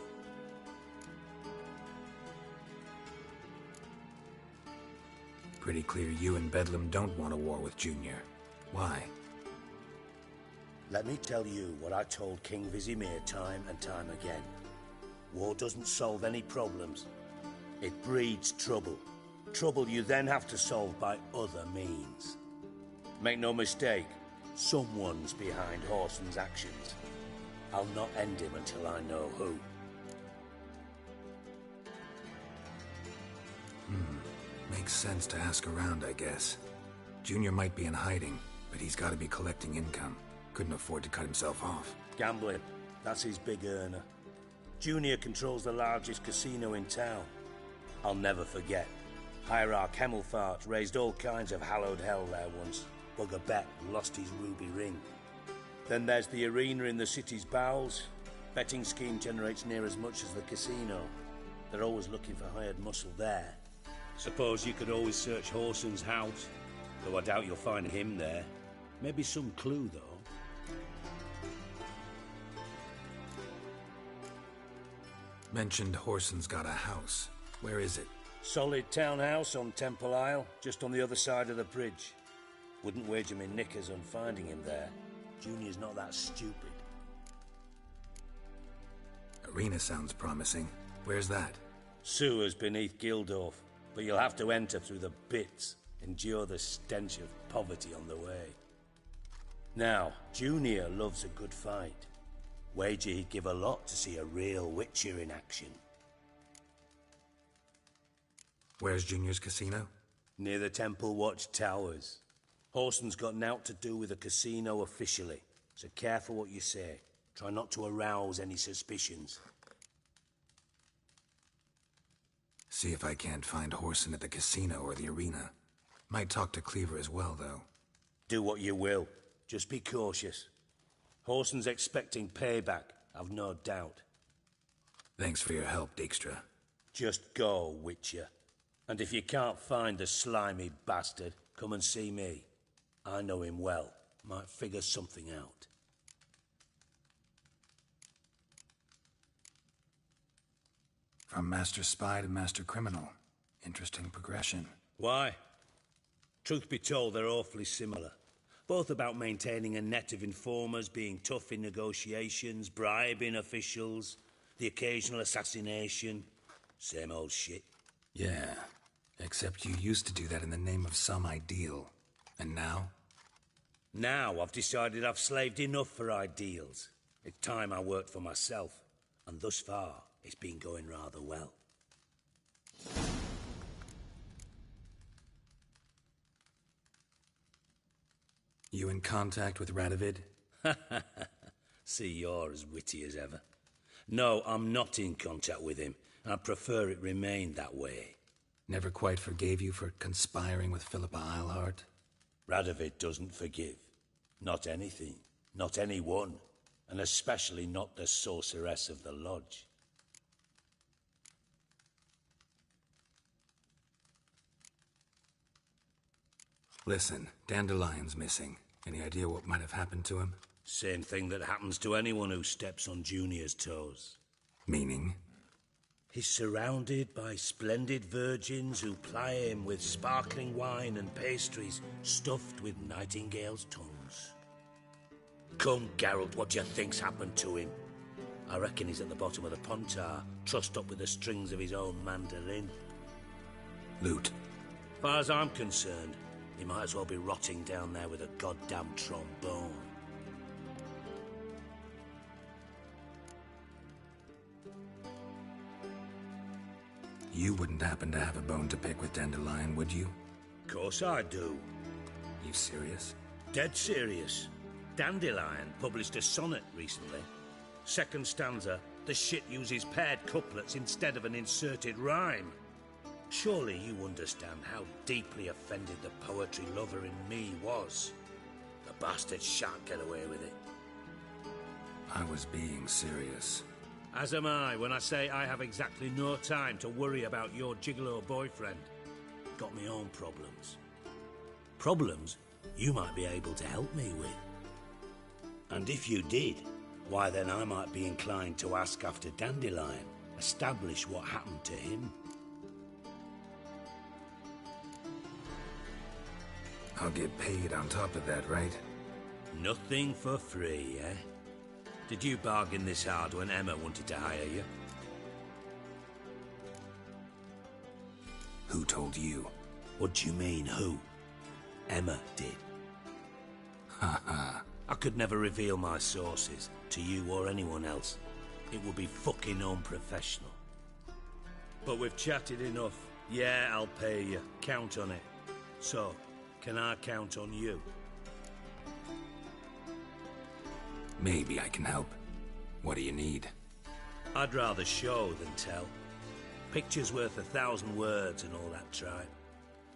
Pretty clear you and Bedlam don't want a war with Junior. Why? Let me tell you what I told King Vizimir time and time again. War doesn't solve any problems. It breeds trouble. Trouble you then have to solve by other means. Make no mistake, someone's behind Whoreson's actions. I'll not end him until I know who. Makes sense to ask around, I guess. Junior might be in hiding, but he's got to be collecting income. Couldn't afford to cut himself off. Gambling, that's his big earner. Junior controls the largest casino in town. I'll never forget. Hierarch Hemmelfart raised all kinds of hallowed hell there once. Bugger Bet lost his ruby ring. Then there's the arena in the city's bowels. Betting scheme generates near as much as the casino. They're always looking for hired muscle there. Suppose you could always search Whoreson's house, though I doubt you'll find him there. Maybe some clue, though. Mentioned Whoreson's got a house. Where is it? Solid townhouse on Temple Isle, just on the other side of the bridge. Wouldn't wager me knickers on finding him there. Junior's not that stupid. Arena sounds promising. Where's that? Sewers beneath Gildorf, but you'll have to enter through the bits, endure the stench of poverty on the way. Now, Junior loves a good fight. Wager he'd give a lot to see a real WitchEr in action. Where's Junior's casino? Near the Temple Watch Towers. Whoreson's got naught to do with the casino officially, so careful what you say. Try not to arouse any suspicions. See if I can't find Whoreson at the casino or the arena. Might talk to Cleaver as well, though. Do what you will. Just be cautious. Whoreson's expecting payback, I've no doubt. Thanks for your help, Dijkstra. Just go, WitchEr. And if you can't find the slimy bastard, come and see me. I know him well. Might figure something out. From Master Spy to Master Criminal. Interesting progression. Why? Truth be told, they're awfully similar. Both about maintaining a net of informers, being tough in negotiations, bribing officials, the occasional assassination. Same old shit. Yeah, except you used to do that in the name of some ideal. And now? Now I've decided I've slaved enough for ideals. It's time I worked for myself. And thus far, it's been going rather well. You in contact with Radovid? See, you're as witty as ever. No, I'm not in contact with him. I prefer it remained that way. Never quite forgave you for conspiring with Philippa Eilhart? Radovid doesn't forgive. Not anything. Not anyone. And especially not the sorceress of the lodge. Listen, Dandelion's missing. Any idea what might have happened to him? Same thing that happens to anyone who steps on Junior's toes. Meaning? He's surrounded by splendid virgins who ply him with sparkling wine and pastries stuffed with nightingales' tongues. Come, Geralt, what do you think's happened to him? I reckon he's at the bottom of the Pontar, trussed up with the strings of his own mandolin. Loot. Far as I'm concerned, he might as well be rotting down there with a goddamn trombone. You wouldn't happen to have a bone to pick with Dandelion, would you? Of course I do. You serious? Dead serious. Dandelion published a sonnet recently. Second stanza, the shit uses paired couplets instead of an inserted rhyme. Surely you understand how deeply offended the poetry lover in me was. The bastard shan't get away with it. I was being serious. As am I when I say I have exactly no time to worry about your gigolo boyfriend. Got me own problems. Problems you might be able to help me with. And if you did, why then I might be inclined to ask after Dandelion, establish what happened to him. I'll get paid on top of that, right? Nothing for free, eh? Did you bargain this hard when Emma wanted to hire you? Who told you? What do you mean, who? Emma did. Haha. I could never reveal my sources to you or anyone else. It would be fucking unprofessional. But we've chatted enough. Yeah, I'll pay you. Count on it. So, can I count on you? Maybe I can help. What do you need? I'd rather show than tell. Picture's worth 1,000 words and all that tripe.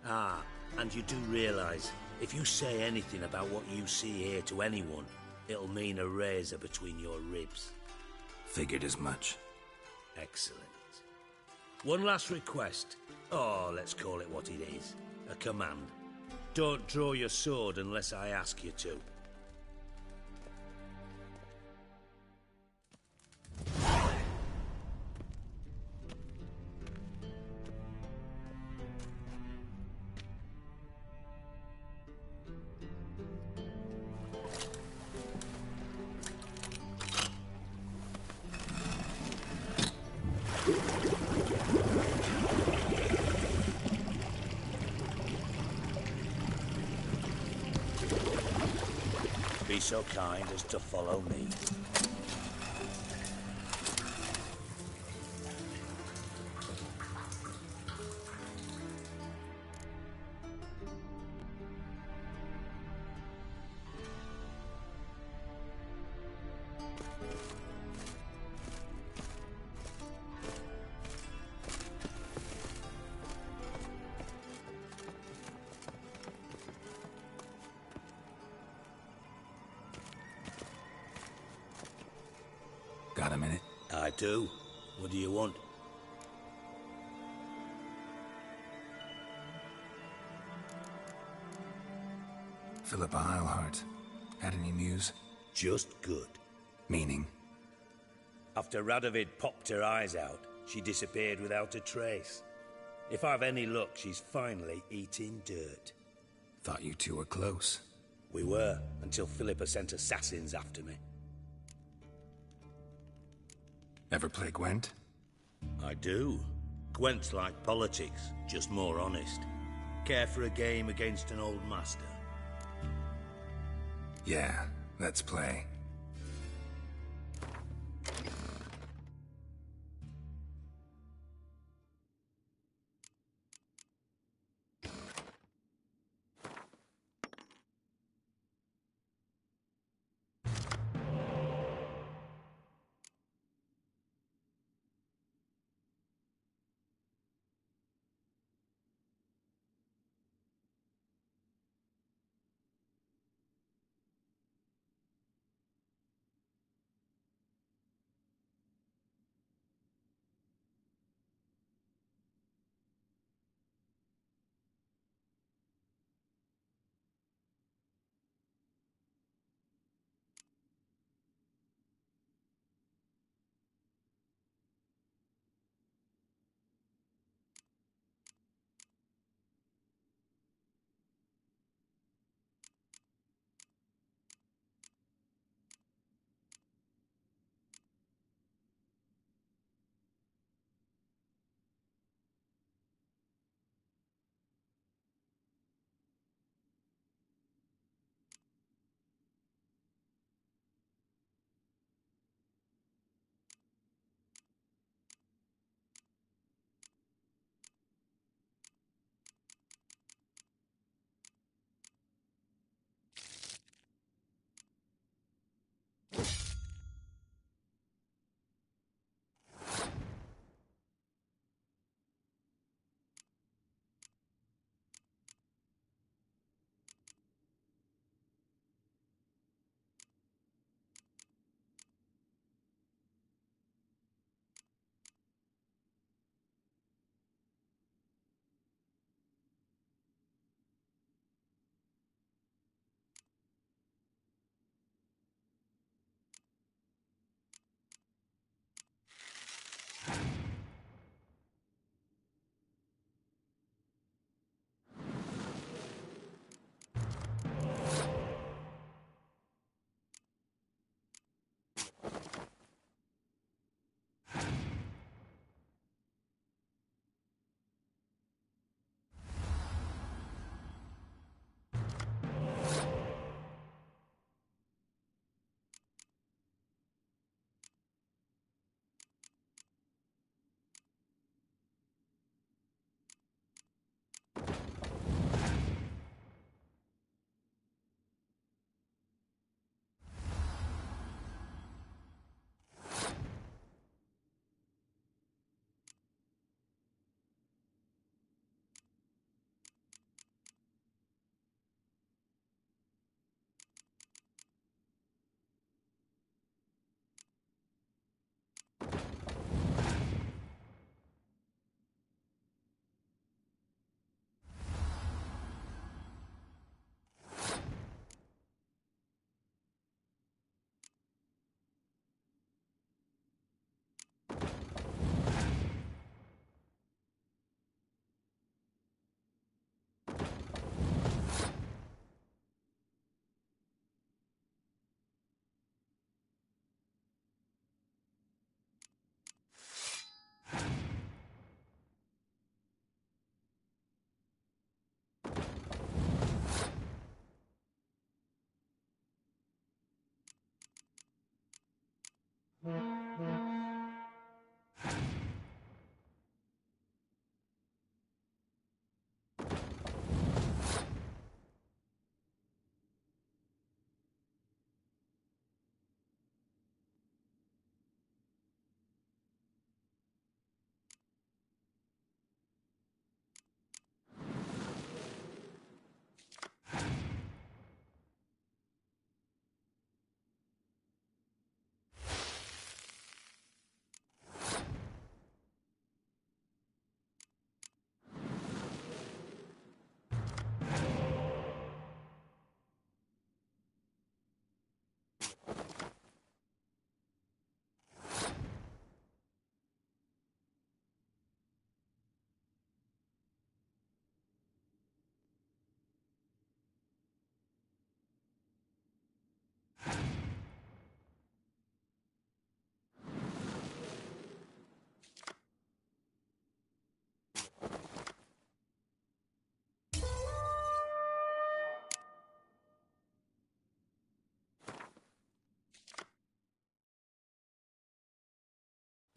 Ah, and you do realize, if you say anything about what you see here to anyone, it'll mean a razor between your ribs. Figured as much. Excellent. One last request. Oh, let's call it what it is. A command. Don't draw your sword unless I ask you to. Be so kind as to follow me. Got a minute? I do. What do you want? Philippa Eilhart. Had any news? Just good. Meaning? After Radovid popped her eyes out, she disappeared without a trace. If I've any luck, she's finally eating dirt. Thought you two were close. We were, until Philippa sent assassins after me. Ever play Gwent? I do. Gwent's like politics, just more honest. Care for a game against an old master? Yeah, let's play.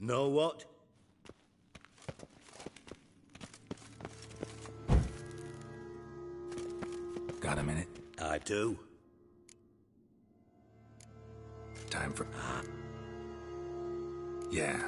Know what? Got a minute? I do. Time for... Yeah.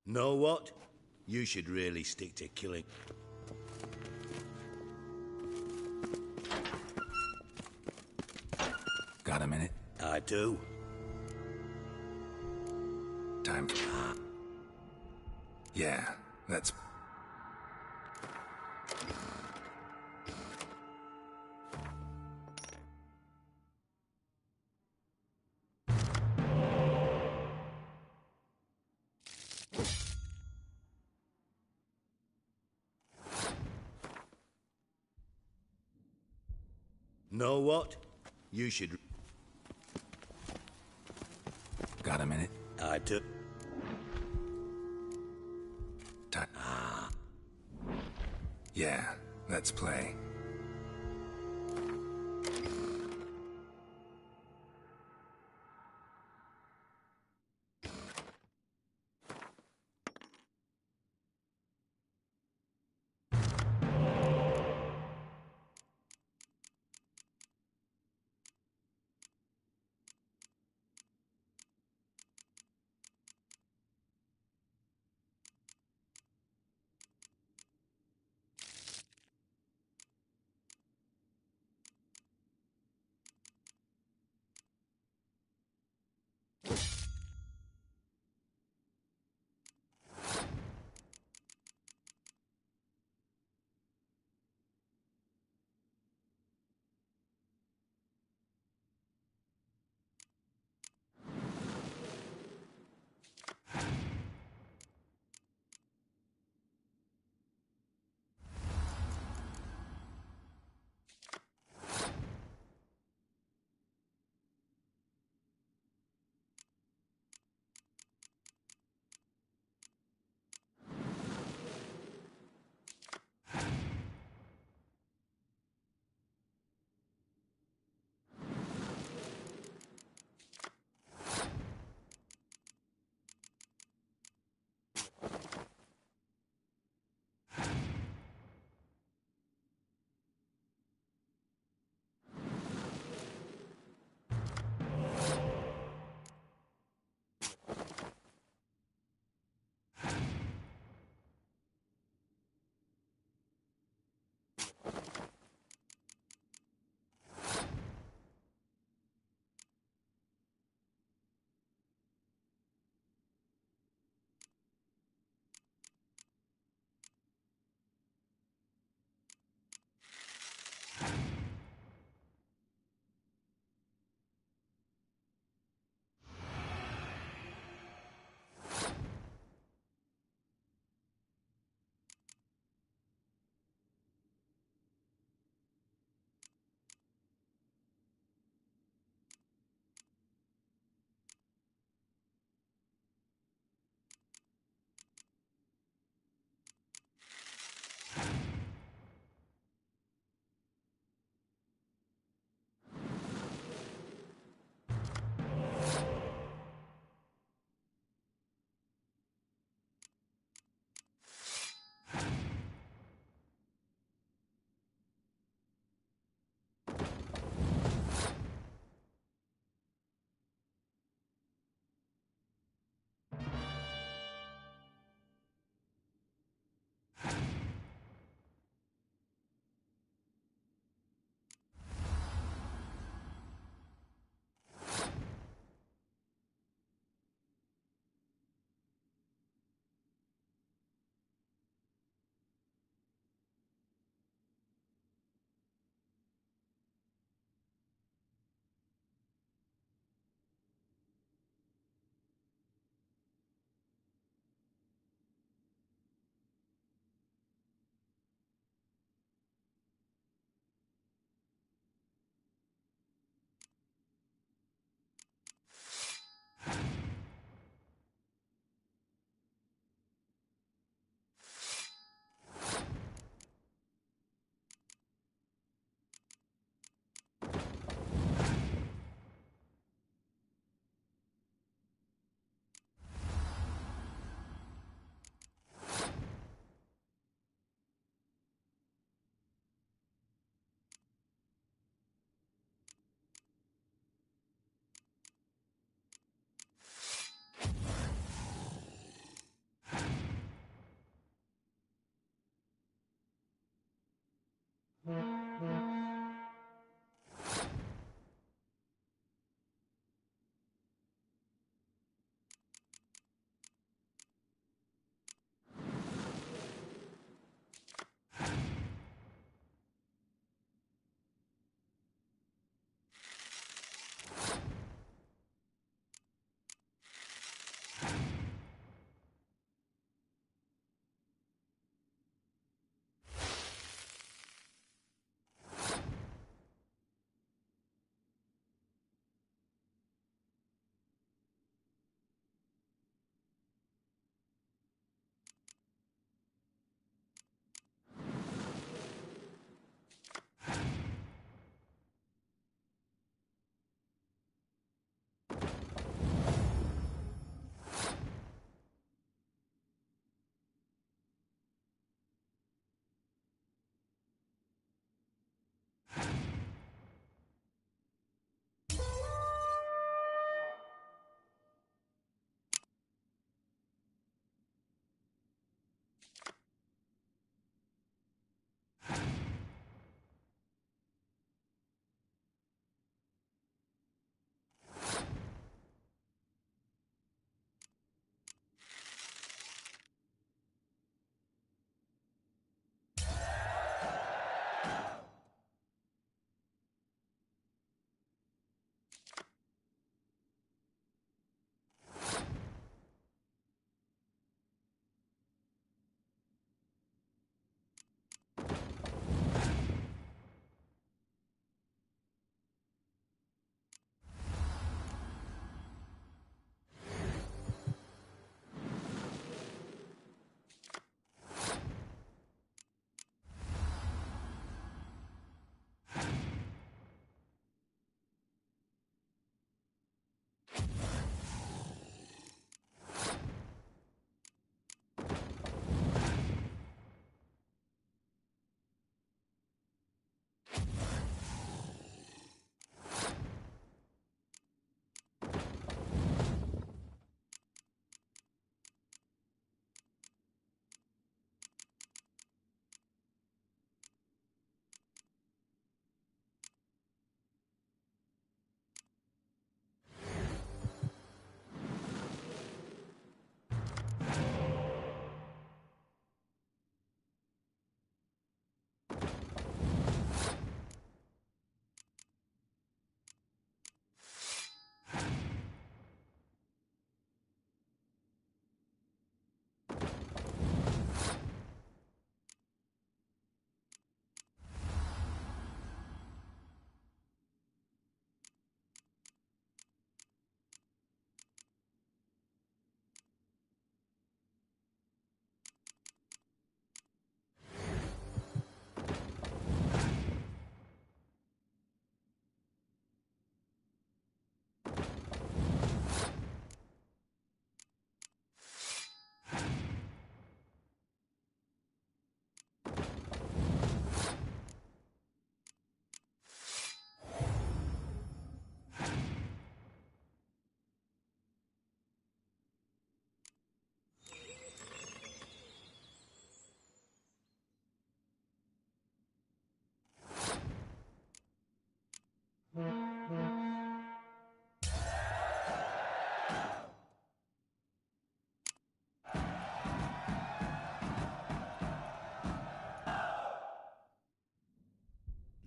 Know what? You should really stick to killing. Got a minute? I do. Time for... Yeah, that's... Know what? You should... Got a minute? I do. Time. Yeah, let's play.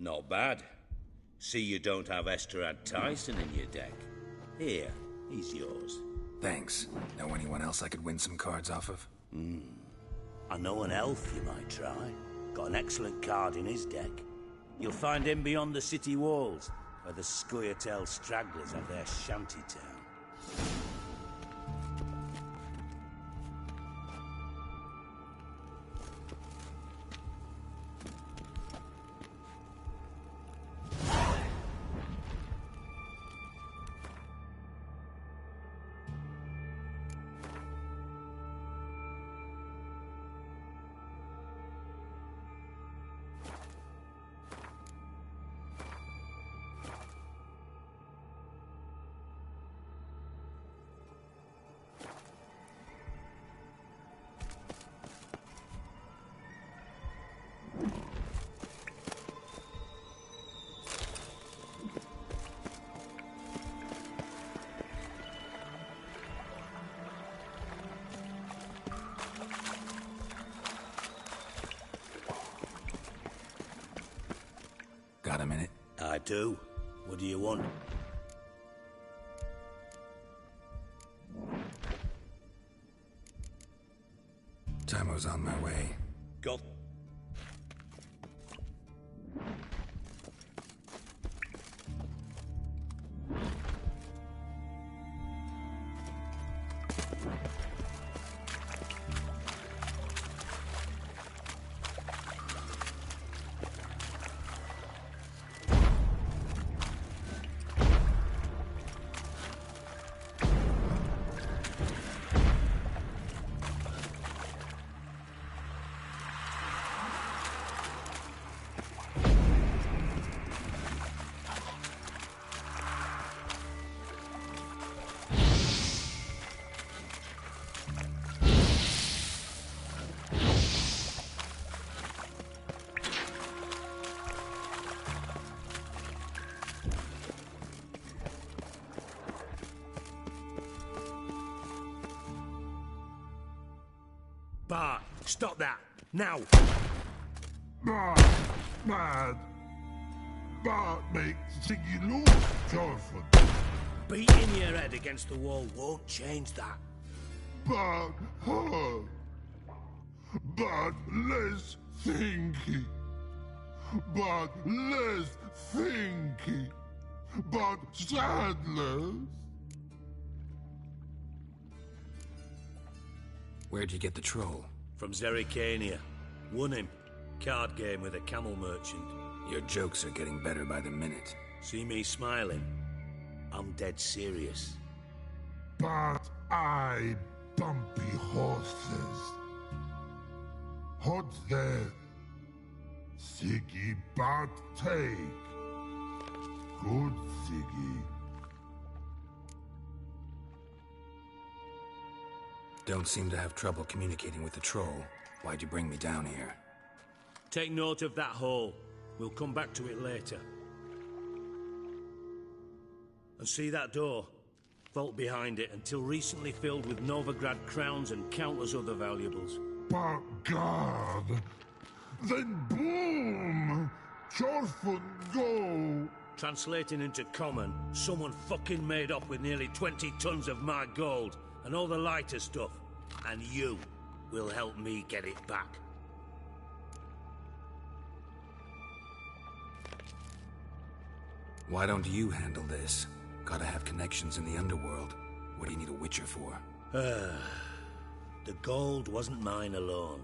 Not bad. See you don't have Esterad Tyson in your deck. Here, he's yours. Thanks. Know anyone else I could win some cards off of? I know an elf you might try. Got an excellent card in his deck. You'll find him beyond the city walls, where the Scoia'tael stragglers have their shanty town. Got a minute? I do. What do you want? Tamo's on my way. Go. Bart, stop that! Now! Bad. Bart makes Ziggy lose, Jorford. Beating your head against the wall won't change that. Bart hurt. Bart less thinky. Bart less thinky. Bart sadless. Where'd you get the troll? From Zerrikania. Won him. Card game with a camel merchant. Your jokes are getting better by the minute. See me smiling? I'm dead serious. But I bumpy horses. Hot there. Siggy but take. Good Siggy. Don't seem to have trouble communicating with the troll. Why'd you bring me down here? Take note of that hole. We'll come back to it later. And see that door? Vault behind it, until recently filled with Novigrad crowns and countless other valuables. But God! Then boom! Jorfun go! Translating into common, someone fucking made off with nearly 20 tons of my gold, and all the lighter stuff. And you will help me get it back. Why don't you handle this? Gotta have connections in the underworld. What do you need a Witcher for? The gold wasn't mine alone.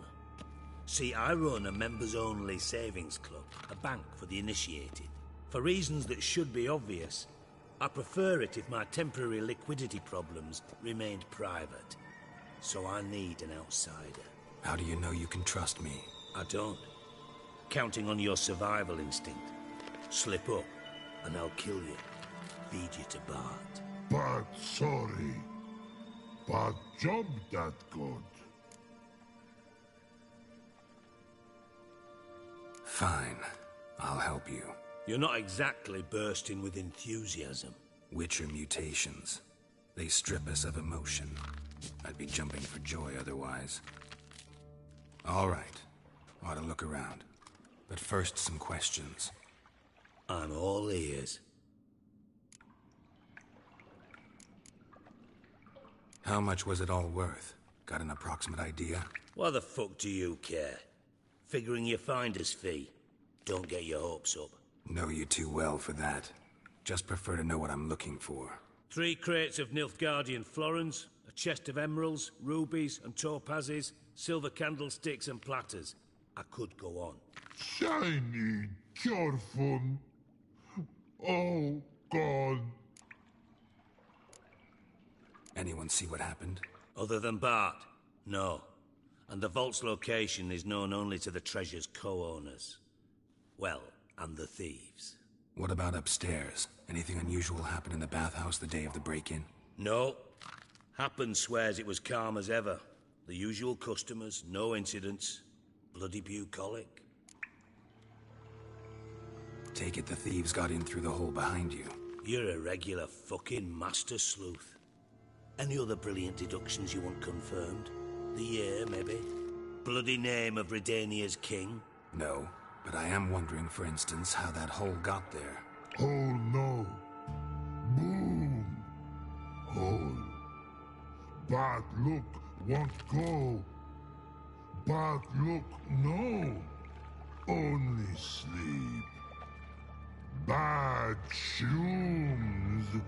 See, I run a members-only savings club, a bank for the initiated. For reasons that should be obvious, I prefer it if my temporary liquidity problems remained private. So I need an outsider. How do you know you can trust me? I don't. Counting on your survival instinct. Slip up, and I'll kill you. Feed you to Bart. But sorry. But job that good. Fine. I'll help you. You're not exactly bursting with enthusiasm. Witcher mutations. They strip us of emotion. I'd be jumping for joy otherwise. All right. Ought to look around. But first, some questions. I'm all ears. How much was it all worth? Got an approximate idea? Why the fuck do you care? Figuring your finder's fee. Don't get your hopes up. Know you too well for that. Just prefer to know what I'm looking for. 3 crates of Nilfgaardian florins, a chest of emeralds, rubies and topazes, silver candlesticks and platters. I could go on. Shiny, careful. Oh, God. Anyone see what happened? Other than Bart? No. And the vault's location is known only to the treasure's co-owners. Well, and the thieves. What about upstairs? Anything unusual happen in the bathhouse the day of the break-in? No. Happen swears it was calm as ever. The usual customers, no incidents. Bloody bucolic. Take it the thieves got in through the hole behind you. You're a regular fucking master sleuth. Any other brilliant deductions you want confirmed? The year, maybe? Bloody name of Redania's king? No, but I am wondering, for instance, how that hole got there. Oh no. Boom. Hole. Bad look, won't go. Bad look, no. Only sleep. Bad shrooms.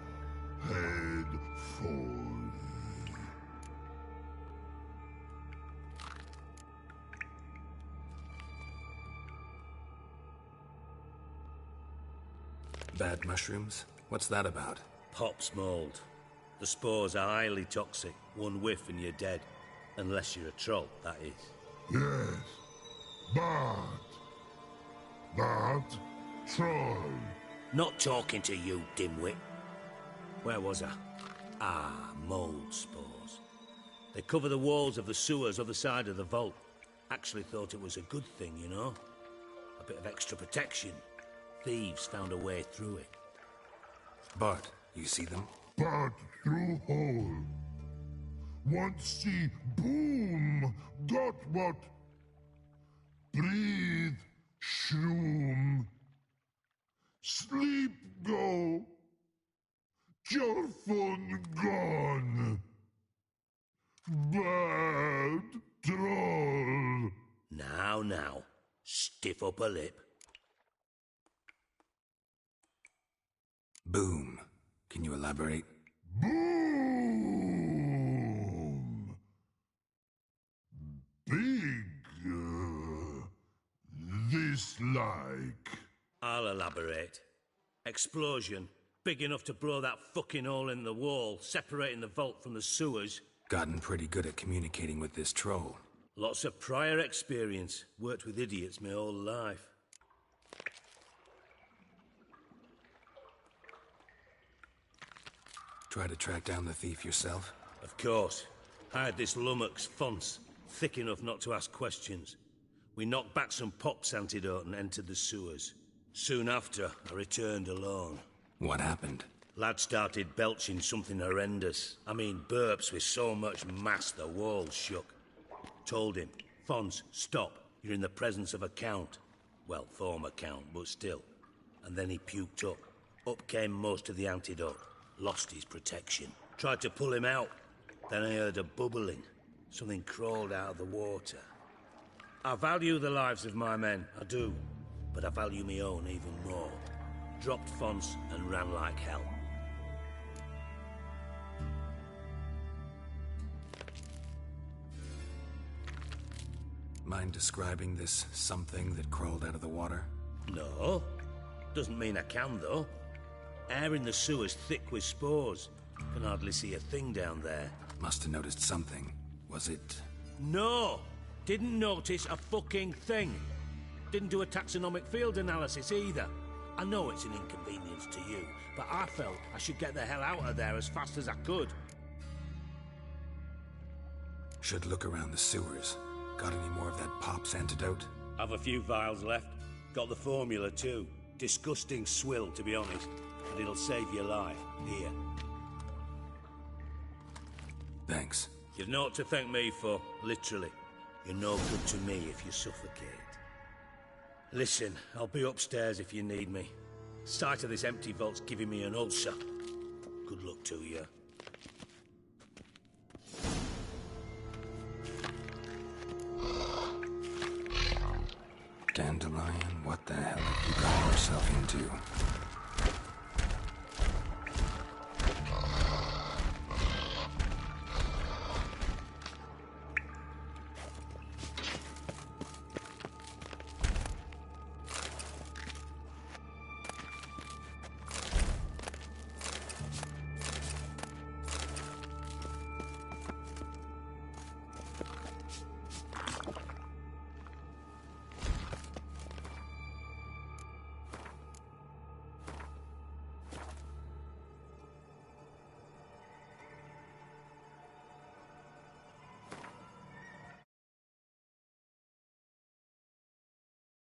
Head forth. Bad mushrooms? What's that about? Pops mold. The spores are highly toxic. One whiff and you're dead. Unless you're a troll, that is. Yes. Bad. Bad troll. Not talking to you, dimwit. Where was I? Ah, mold spores. They cover the walls of the sewers other side of the vault. Actually thought it was a good thing, you know? A bit of extra protection. Thieves found a way through it. Bart, you see them? Bart through hole. Want see boom. Got what? Breathe. Shroom. Sleep go. Your phone gone. Bad troll. Now. Stiff up a lip. Boom. Can you elaborate? Boom. Big. This like. I'll elaborate. Explosion. Big enough to blow that fucking hole in the wall, separating the vault from the sewers. Gotten pretty good at communicating with this troll. Lots of prior experience. Worked with idiots my whole life. Try to track down the thief yourself? Of course. I had this lummox, Fons, thick enough not to ask questions. We knocked back some Pop's antidote and entered the sewers. Soon after, I returned alone. What happened? Lad started belching something horrendous. I mean, burps with so much mass the walls shook. Told him, Fons, stop. You're in the presence of a count. Well, former count, but still. And then he puked up. Up came most of the antidote. Lost his protection. Tried to pull him out. Then I heard a bubbling. Something crawled out of the water. I value the lives of my men, I do. But I value my own even more. Dropped Fons and ran like hell. Mind describing this something that crawled out of the water? No. Doesn't mean I can, though. Air in the sewer's thick with spores. Can hardly see a thing down there. Must have noticed something. Was it... No! Didn't notice a fucking thing. Didn't do a taxonomic field analysis either. I know it's an inconvenience to you, but I felt I should get the hell out of there as fast as I could. Should look around the sewers. Got any more of that Pop's antidote? Have a few vials left. Got the formula too. Disgusting swill, to be honest. But it'll save your life. Here. Thanks. You've naught to thank me for, literally. You're no good to me if you suffocate. Listen, I'll be upstairs if you need me. Sight of this empty vault's giving me an ulcer. Good luck to you. Dandelion, what the hell have you got yourself into?